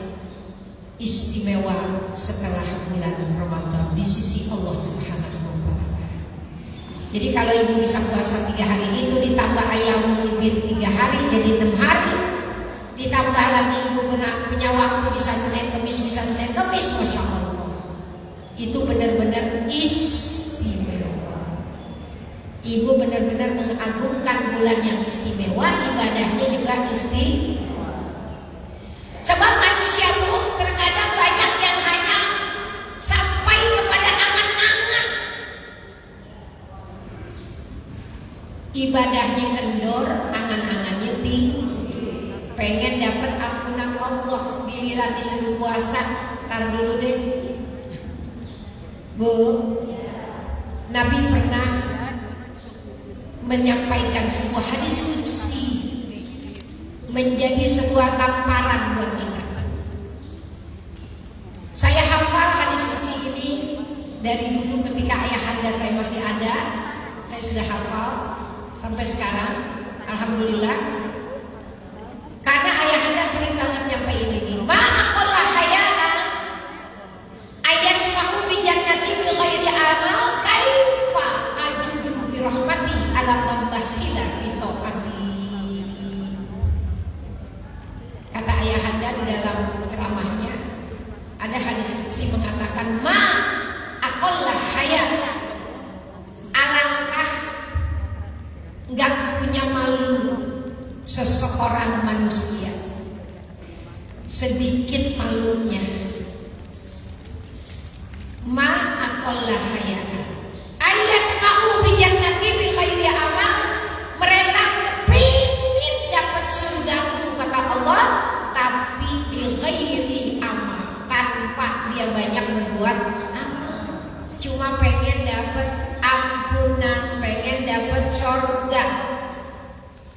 istimewa setelah bulan Ramadan di sisi Allah Subhanahu wa Ta'ala. Jadi kalau ibu bisa puasa 3 hari itu ditambah ayam ungkit 3 hari jadi 6 hari, ditambah lagi ibu punya waktu bisa Senin Kemis, Masya Allah, itu benar-benar istimewa. Ibu benar-benar mengagungkan bulan yang istimewa, ibadahnya juga istimewa. Sebab manusia Bu terkadang banyak yang hanya sampai kepada angan-angan, ibadahnya kendor, angan-angannya tinggi, pengen dapat ampunan Allah, giliran disuruh puasa, tar dulu deh Bu. Nabi pernah menyampaikan sebuah hadis qudsi menjadi sebuah tamparan buat kita. Saya hafal hadis qudsi ini dari dulu ketika ayahanda saya masih ada, saya sudah hafal sampai sekarang, alhamdulillah. Karena ayahanda sering banget nyampein ini. Ma'aqallah hayana ayat syamahu bi jannati bi ghairi amal kaifa ajudu bi rahmati ala mambakhila bi taati. Kata ayahanda di dalam ceramahnya, ada hadis qudsi mengatakan ma'aqallah hayana, alangkah enggak punya malu seseorang manusia, sedikit malunya. Ma'aqallah hayana ayat ma'u bi jannati bi khairi amal, mereka kepingin dapat surgaku kata Allah, tapi bi khairi amal, tanpa dia banyak berbuat amal, cuma pengen dapat ampunan, pengen dapat surga,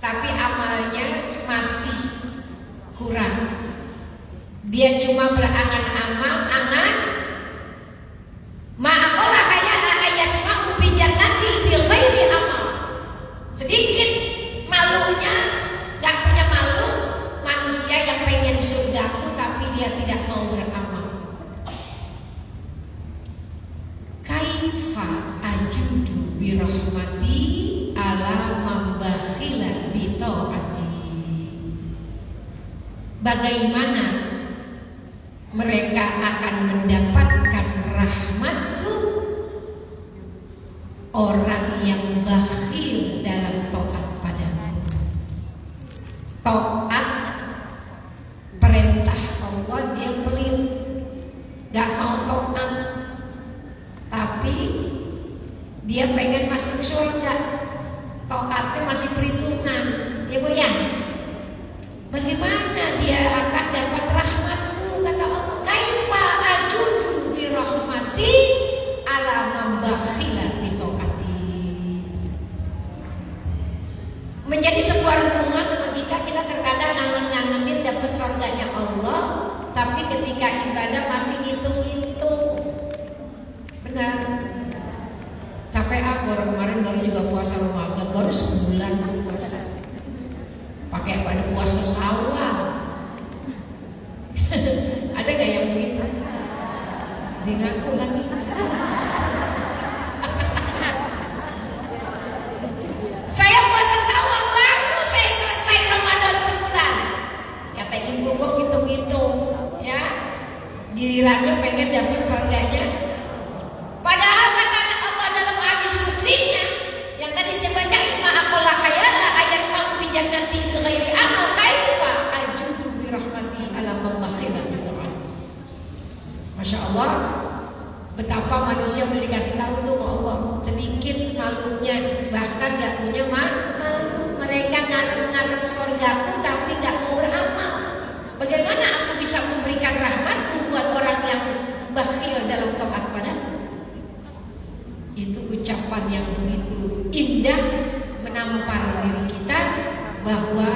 tapi amalnya masih kurang. Dia cuma berangan-angan, ma'aqallah hayana ayat ma'u bi jannati bi ghairi amal, sedikit malunya, gak punya malu manusia yang pengen surgaku tapi dia tidak mau beramal. Kaifa ajudu bi rahmati ala mambakhila bi taati, bagaimana mereka akan mendapatkan rahmatku, orang yang bakhil dalam taat padaku. Taat perintah Allah dia pelit, gak mau taat, tapi dia pengen masuk surga, taatnya masih perhitungan, ya Bu ya. Bagaimana dia akan dapat rahmatku kata Allah? Kaifa ajudu bi rahmati ala mambakhila bi taati. Menjadi sebuah renungan bagi kita terkadang ngangen-ngangenin dapat surganya Allah, tapi ketika ibadah masih hitung-hitung. Benar. Capek aku kemarin baru juga puasa Ramadan, baru sebulan puasa. Pakai pada puasa Syawal. Dia ngaku lagi. Saya puasa Syawal baru saya selesai Ramadan sebulan. Kata ibu kok hitung-hitung, ya. Gilirannya pengen dapat surganya. Padahal kata Allah dalam hadis qudsinya yang tadi saya baca, "Ima aqalla khayala ayat ma'u bi jannati bi ghairi amal kaifa ajudu bi rahmati ala man bakhila bi ta'ati." Masya Allah, betapa manusia boleh dikasih tahu tuh sama Allah sedikit malunya, bahkan gak punya malu. Mereka ngarep-ngarep surgaku tapi gak mau beramal. Bagaimana aku bisa memberikan rahmatku buat orang yang bakhil dalam taat padaku? Itu ucapan yang begitu indah menampar diri kita bahwa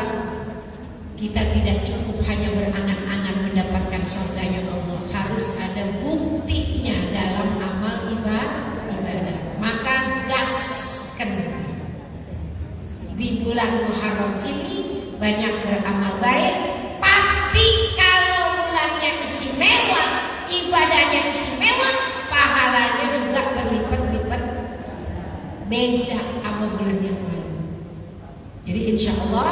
kita tidak cukup hanya berangan-angan mendapatkan surganya Allah, harus ada buktinya dalam amal ibadah. Maka gaskan di bulan Muharram ini banyak beramal baik. Pasti kalau bulannya istimewa, ibadahnya istimewa, pahalanya juga berlipat-lipat, beda sama bulan yang lain. Jadi insya Allah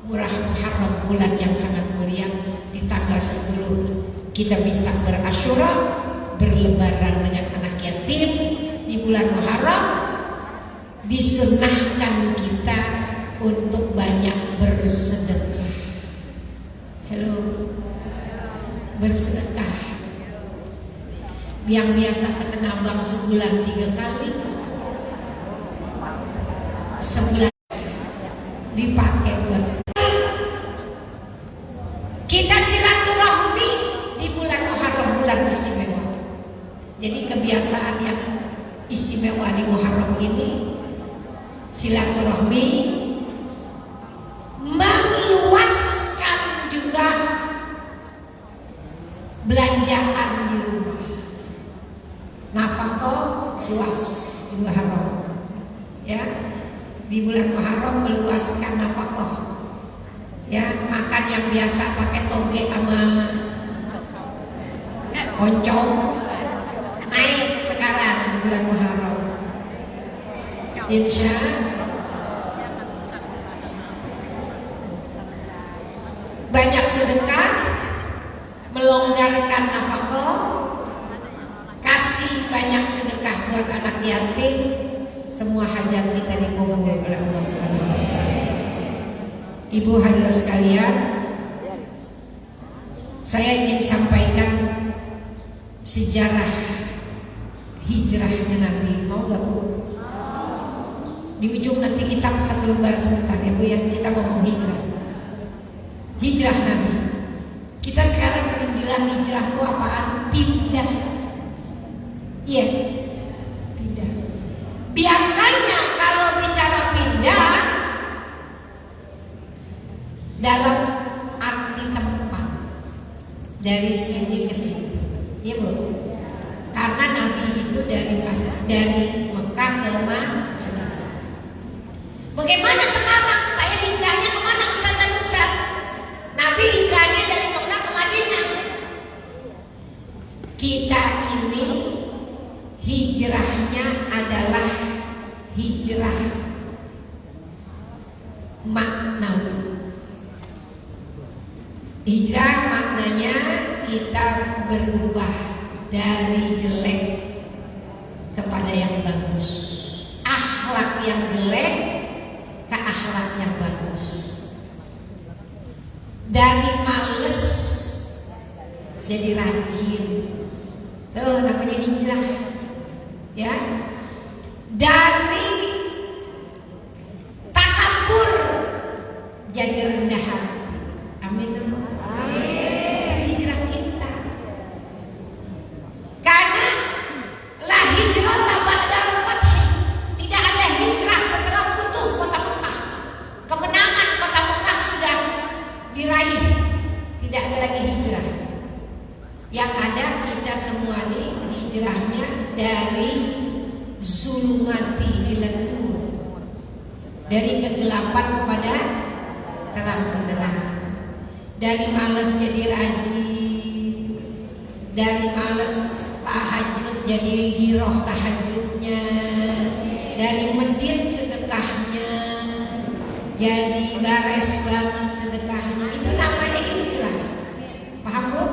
murah Muharram, bulan yang sangat mulia, di tanggal 10 kita bisa berasyura, berlebaran dengan anak yatim. Di bulan Muharram disunahkan kita untuk banyak bersedekah. Halo, bersedekah. Yang biasa kena nabang sebulan 3 kali, sebulan dipakai buat kita silaturahmi di bulan Muharram, bulan istimewa. Jadi kebiasaan yang istimewa di Muharram ini silaturahmi, meluaskan juga belanjaan di rumah. Nafkah luas di Muharram, ya. Di bulan Muharram meluaskan nafkah, ya. Makan yang biasa pakai toge sama oncom naik sekarang di bulan Muharram. Insya banyak sedekah, melonggarkan nafkah, kasih banyak sedekah buat anak yatim. Semua hajat kita dikabul oleh Allah Subhanahu wa taala. Ibu hadirin sekalian, saya ingin sampaikan sejarah hijrahnya Nabi. Mau gak Bu? Di ujung nanti kita satu lembar sebentar ya Bu, ya. Kita ngomong hijrah. Hijrah Nabi. Kita sekarang sering bilang hijrah itu apaan? Pindah. Iya, pindah. Biasanya kalau bicara pindah dalam arti tempat, dari sini ke sini, iya Bu. Karena Nabi itu dari Mekah ke Madinah. Bagaimana sekarang? Saya hijrahnya kemana Ustaz dan Ustaz? Nabi hijrahnya dari Mekah ke Madinah. Kita ini hijrahnya adalah hijrah maknawi. Hijrah maknanya kita berubah dari jelek kepada yang bagus, akhlak yang jelek ke akhlak yang bagus, dari males jadi rajin. Tuh namanya hijrah, ya. Dari takabur jadi rendah hati. Amin. Amin. Hijrah kita. Karena la hijrah ba'da fathi. Tidak ada hijrah setelah futuh kota Mekah. Kemenangan kota Mekah sudah diraih. Tidak ada lagi hijrah. Yang ada kita semua ini hijrahnya dari zulumati ilan nur, dari kegelapan kepada terang benderang, dari malas jadi rajin, dari malas tahajud jadi giroh tahajudnya, dari medit sedekahnya, jadi bares banget sedekahnya. Itu namanya hijrah. Paham Bu?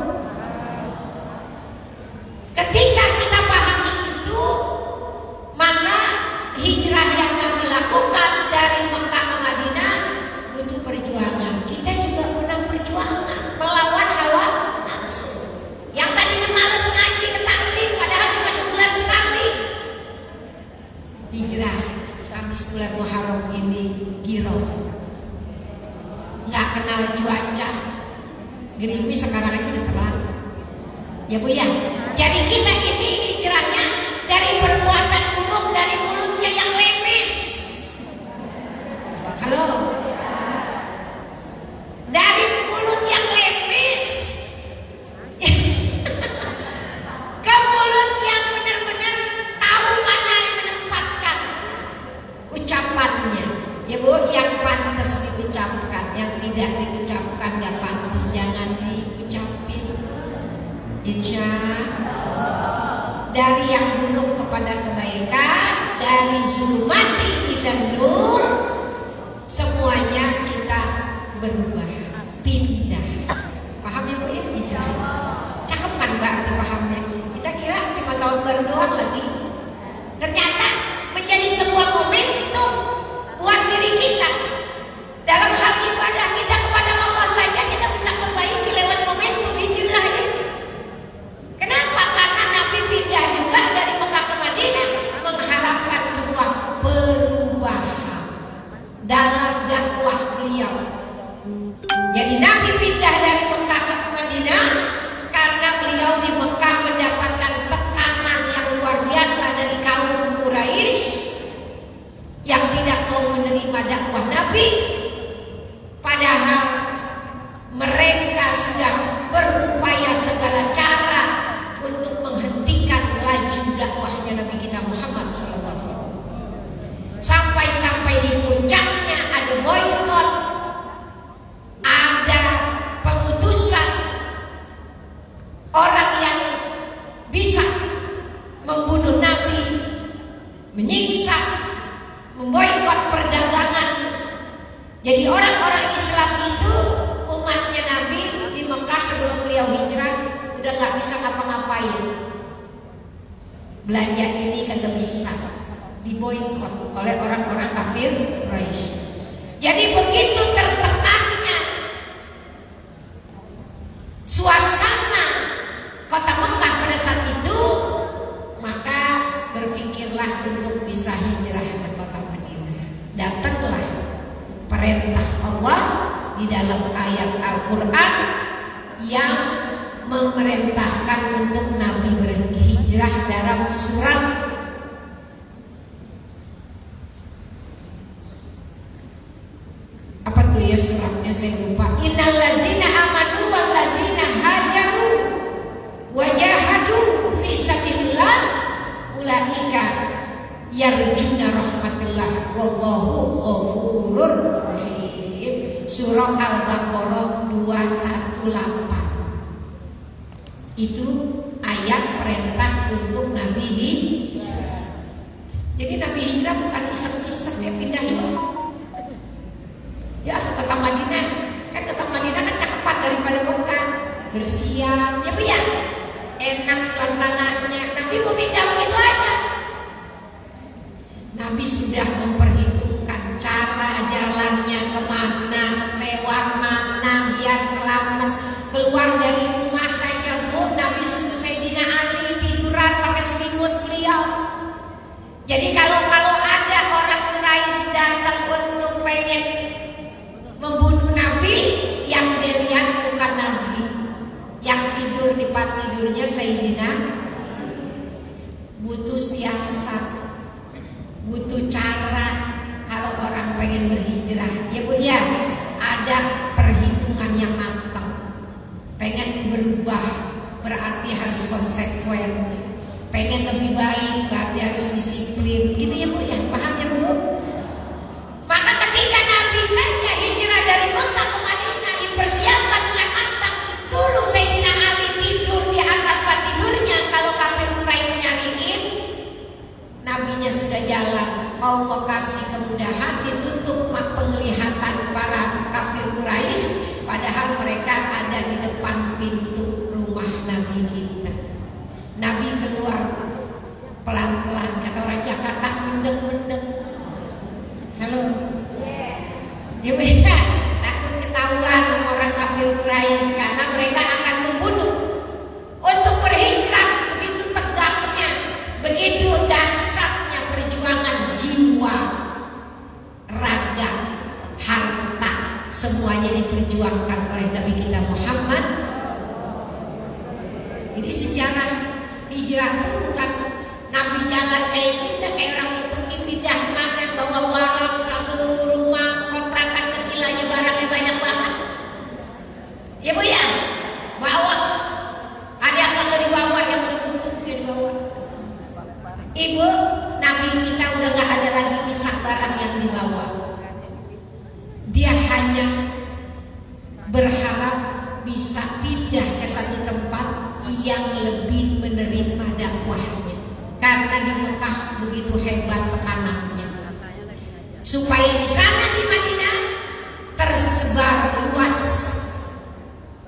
Ketika kita pahami itu, maka hijrah yang kami lakukan dari Mekah ke Madinah butuh perjuangan. Kita juga pernah perjuangan melawan hawa nafsu. Yang tadinya malas ngaji ke taklim, padahal cuma sebulan sekali. Hijrah Kamis bulan Muharram ini giro, nggak kenal cuaca, gerimis sekarang aja udah terang. Ya Bu ya. Jadi kita ini hijrahnya dari perbuatan buruk, dari mulutnya yang lemes. Halo. Dari mulut yang lemes ke mulut yang benar-benar tahu mana yang menempatkan ucapannya. Ya Bu, yang pantas diucapkan, yang tidak diucapkan gak pantas jangan diucapin. Insya Allah. Dari yang buruk kepada kebaikan, dari zulmati ilan nur, semuanya kita berubah, pindah. Paham ya Bu ya? Bicara cakep kan Mbak pahamnya? Kita kira cuma tahun baru doang lagi. Ternyata menjadi sebuah momentum buat diri kita. Dalam hal ibadah kita kepada Allah saja kita bisa perbaiki lewat momentum hijrah ini. Kenapa? Karena Nabi pindah juga dari Mekah ke Madinah mengharapkan sebuah perubahan dalam dakwah beliau. Jadi Nabi pindah dari Mekah ke Madinah karena beliau di Mekah mendapatkan tekanan yang luar biasa dari kaum Quraisy yang tidak mau menerima dakwah Nabi, padahal mereka sudah berupaya segala cara untuk menghentikan laju dakwahnya Nabi kita Muhammad SAW. Sampai-sampai di puncaknya ada boikot, ada pengutusan orang yang bisa membunuh Nabi, menyiksa, memboikot perdagangan. Jadi orang-orang Islam itu, umatnya Nabi di Mekah sebelum beliau hijrah udah gak bisa ngapa-ngapain. Belanja ini kagak bisa, diboikot oleh orang-orang kafir Quraisy. Jadi begitu tertekannya suasana kota Mekah pada saat itu, maka berpikirlah untuk bisa hijrah ke kota Madinah. Datanglah perintah Allah di dalam ayat Al-Quran yang memerintahkan untuk Nabi berhijrah dalam surat apa tuh ya suratnya saya lupa. Innal ladzina amanu wal ladzina hajaru wajahadu fi sabilillah ulaika yarjuna rahmatillah wallahu ghafurur rahim. Surah Al-Baqarah 218. Itu ayat perintah untuk Nabi hijrah. Jadi Nabi hijrah bukan iseng-iseng ya pindah itu. Ya ke kota Madinah, kan kota Madinah kan cakepan daripada Mekah, bersiap, ya Bu ya, enak suasananya. Nabi mau pindah begitu aja. Nabi sudah memperhitungkan cara jalannya kemana, lewat mana biar selamat. Keluar dari rumah saja Bu, Nabi suruh Sayyidina Ali tiduran pakai selimut beliau. Jadi kalau ada orang Quraisy datang untuk pengen membunuh Nabi, yang dilihat bukan Nabi, yang tidur di tempat tidurnya Sayyidina. Butuh siasat, butuh cara kalau orang pengen berhijrah. Ya Bu ya, ada perhitungan yang matang. Pengen berubah berarti harus konsekuen. Pengen lebih baik berarti harus disiplin. Gitu ya Bu ya, paham ya Bu? Maka ketika Nabi saja hijrah dari Mekah ke Madinah dipersiapkan dengan matang. Dulu Sayyidina Ali tidur di atas tempat tidurnya. Kalau kafir Allah kasih kemudahan, ditutup penglihatan para kafir Quraisy, padahal mereka ada di depan pintu rumah Nabi kita. Nabi keluar pelan-pelan, kata orang Jakarta, mendek-mendek. Halo. Ya mereka takut ketahuan orang kafir Quraisy karena mereka akan membunuh. Untuk berhijrah begitu tegaknya, begitu dahsyatnya perjuangan jiwa, raga, harta, semuanya diperjuangkan oleh Nabi kita Muhammad. Jadi sejarah hijrah itu bukan Nabi jalan kayak kita, kayak orang pergi pindah mana bawa barang satu rumah kontrakan kecil aja barangnya banyak banget. Ya bu ya, bawa. Ada yang kagak dibawa, yang udah butuh dia dibawa. Ibu, Nabi kita udah gak ada lagi misah barang yang dibawa. Dia hanya berharap bisa pindah ke satu tempat yang lebih menerima dakwahnya. Karena di Mekah begitu hebat tekanannya. Supaya di sana di Madinah tersebar luas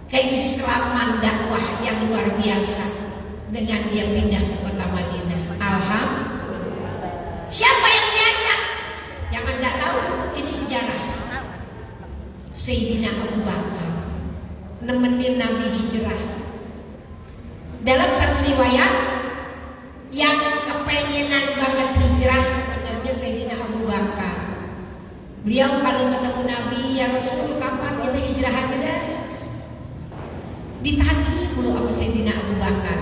keislaman dakwah yang luar biasa dengan dia pindah ke kota Madinah. Alhamdulillah. Siapa yang diajak? Jangan nggak tahu, ini sejarah. Sayyidina Abu Bakar nemenin Nabi hijrah. Dalam satu riwayat yang kepengenan banget hijrah sebenarnya Sayyidina Abu Bakar. Beliau kalau ketemu Nabi, ya Rasul kapan kita hijrah aja dah? Ditagih mulu sama Sayyidina Abu Bakar.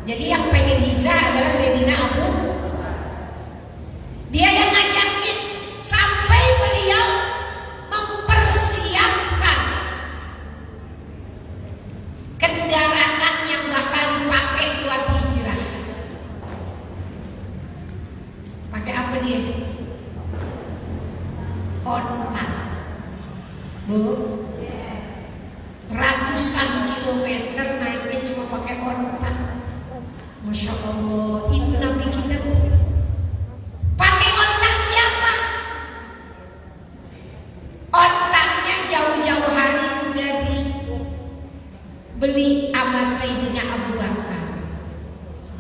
Jadi yang pengen hijrah adalah Sayyidina Abu. Dia yang ngajakin sampai beliau mempersiapkan kendaraan yang bakal dipakai buat hijrah. Pakai apa dia? Onta. Bu, ratusan kilometer naiknya cuma pakai onta. Masya Allah, itu Nabi kita. Pakai onta siapa? Ontanya jauh-jauh hari udah dibeli sama Sayyidina Abu Bakar.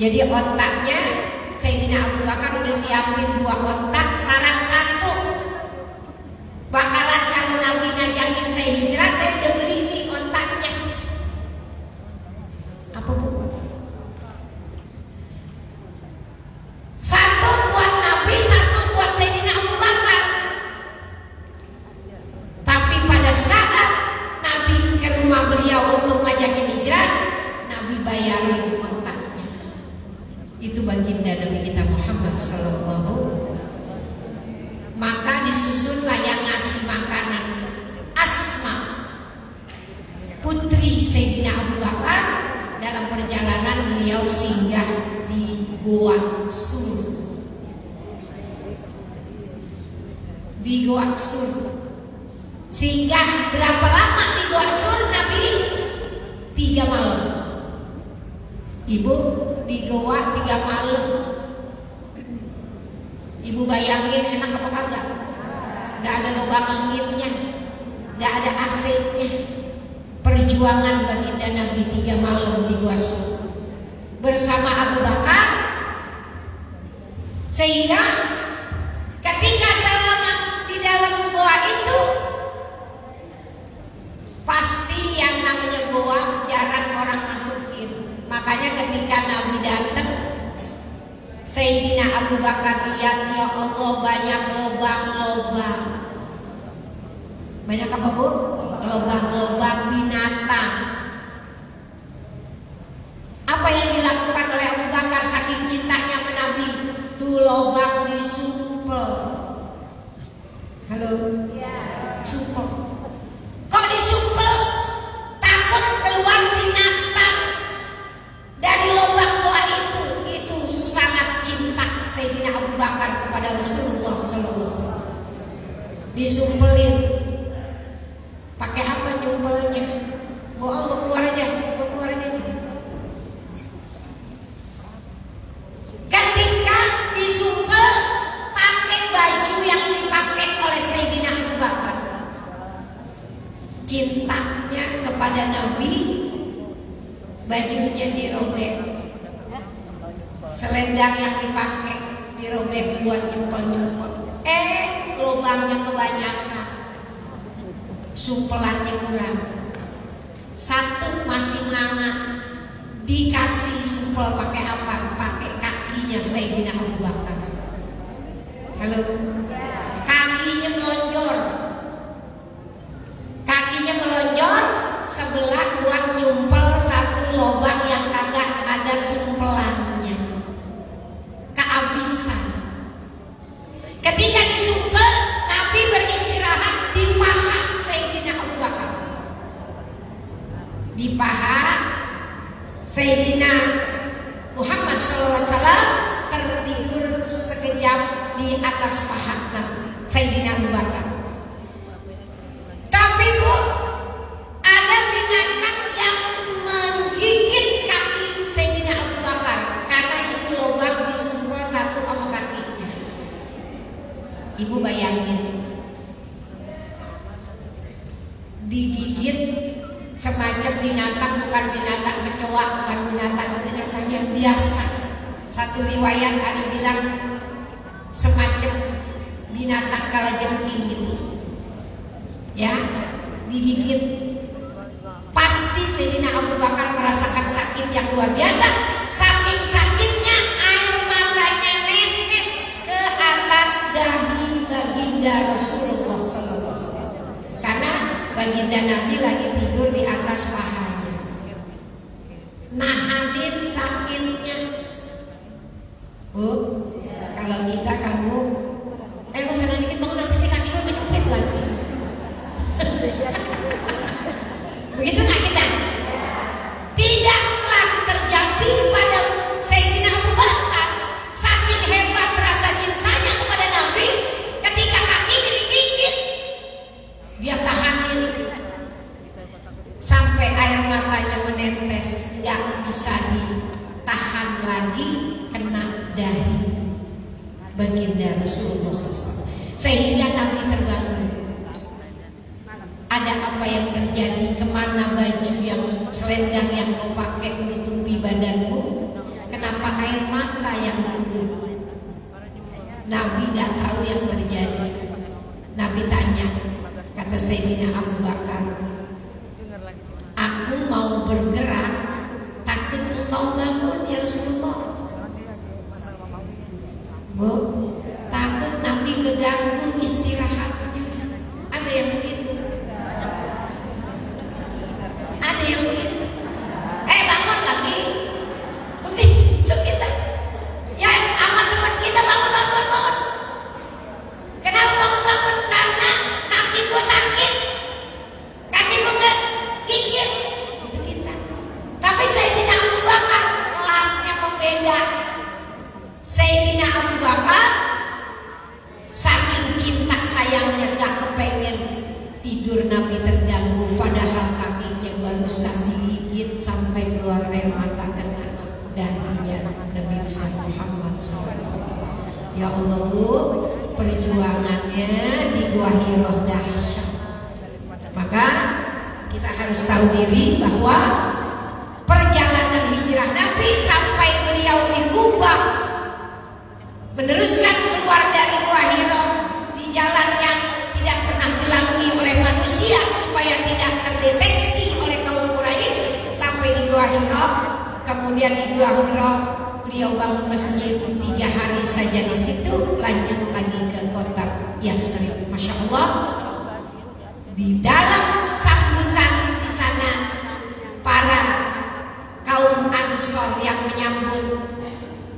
Jadi ontaknya Sayyidina Abu Bakar udah siapin 2 ontak, syarat 1. Bakalan kalau Nabi ngajakin saya hijrah, saya udah beli nih ontaknya. Apa bu? 1 buat Nabi, 1 buat Sayyidina Abu Bakar. Tapi pada saat Nabi ke rumah beliau untuk ngajakin hijrah, Nabi bayarin ontaknya. Itu baginda Nabi kita Muhammad sallallahu. Maka disusunlah yang ngasih makanan Asma, putri Sayyidina Abu Bakar. Dalam perjalanan beliau singgah di Goa Sur. Di Goa Sur. Singgah berapa lama di Goa Sur Nabi? 3 malam. Ibu di Goa 3 malam. Ibu bayangin enak apa kagak? Gak ada lubang anginnya, gak ada AC-nya. Perjuangan baginda Nabi 3 malam di Gua Sur bersama Abu Bakar, sehingga ketika selama di dalam goa itu pasti yang namanya goa jarang orang masukin. Makanya ketika Nabi datang, Sayyidina Abu Bakar lihat, ya Allah banyak lubang-lubang. Banyak apa bu? Lubang-lubang binatang. Apa yang dilakukan oleh Abu Bakar saking cintanya sama Nabi? Tuh lubang disumpel. Halo? Sumpel. Kok disumpel? Takut keluar binatang dari lubang goa itu. Itu sangat cinta Sayyidina Abu Bakar kepada Rasulullah SAW. Disumpelin. Pakai apa nyumpelnya? Bohong, keluar aja, keluar aja. Ketika disumpel pakai baju cintanya kepada Nabi, bajunya dirobek, selendang yang dipakai dirobek buat nyumpel-nyumpel. Lubangnya kebanyakan, sumpelannya kurang. Satu masih nganga, dikasih sumpel pakai apa? Pakai kakinya Sayyidina Abu Bakar. Halo, kakinya melonjor, sebelah buat nyumpel satu lubang yang kagak ada sumpelannya, kehabisan. Ketika disumpel, Nabi beristirahat di paha Sayyidina Abu Bakar. Di paha Sayyidina Muhammad SAW tertidur sekejap di atas paha Sayyidina Abu Bakar. Tapi Bu, ada binatang yang menggigit kaki Sayyidina Abu Bakar karena itu lubang disumpel satu sama kakinya. Ibu bayangin, digigit semacam binatang, bukan binatang kecoa, bukan binatang yang biasa. Satu riwayat ada bilang semacam binatang kalajengking gitu, ya, digigit. Pasti Sayyidina Abu Bakar merasakan sakit yang luar biasa. Saking sakitnya air matanya netes ke atas dahi baginda Rasulullah SAW. Karena baginda Nabi lagi tidur di atas pahanya, nahanin sakitnya. Bu, kalau kita kamu lu sana dikit bangun nanti kaki gue mecepet lagi. Begitu nggak kita? Tidaklah terjadi pada Sayyidina Abu Bakar. Saking hebat rasa cintanya kepada Nabi, ketika kakinya digigit, dia tahanin sampai air matanya menetes, nggak bisa ditahan lagi, kena dahi baginda Rasulullah SAW. Sehingga Nabi terbangun. Ada apa yang terjadi? Kemana baju yang selendang yang kau pakai menutupi badanmu? Kenapa air mata yang turun? Nabi gak tahu yang terjadi. Nabi tanya, kata Sayyidina Abu Bakar, aku mau bergerak, takut engkau bangun ya Rasulullah. Bu, takut Nabi mengganggu istirahatnya. Ada yang begitu? Ada yang begitu? Bangun lagi. Begitu kita. Ya, sama teman kita bangun. Kenapa bangun? Karena kaki gue sakit. Kaki gue gigit. Itu kita. Tapi Sayyidina Abu Bakar kelasnya membeda. Sayyidina Abu Bakar saking cinta sayangnya gak kepengen tidur Nabi terganggu, padahal kakinya barusan digigit sampai keluar air mata kena dahinya Nabi Muhammad SAW. Ya Allah Bu, perjuangannya di Gua Hiro dahsyat. Maka kita harus tahu diri bahwa perjalanan hijrah Nabi sampai beliau di Kubah, meneruskan keluar dari Gua Hiro di jalan yang tidak pernah dilalui oleh manusia supaya tidak terdeteksi oleh kaum Quraisy, sampai di Gua Hiro. Kemudian di Gua Hiro beliau bangun masjid 3 hari saja di situ, lanjut lagi ke kota Yasrib. Masya Allah, di dalam sambutan di sana para kaum Ansor yang menyambut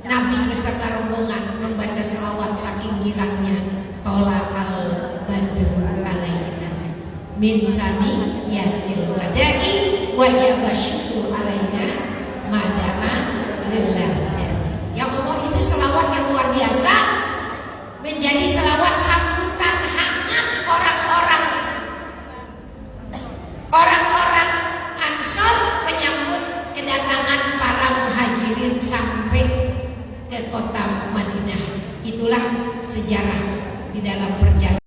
Nabi beserta rombongan membaca selawat saking girangnya, tola al badru alaina min sani yatil wadai wa yabashku alaina madama lillah. Ya Allah, itu selawat yang luar biasa, menjadi selawat sambutan hangat orang-orang Ansor menyambut kedatangan para muhajirin sampai ke kota Madinah. Itulah sejarah di dalam perjalanan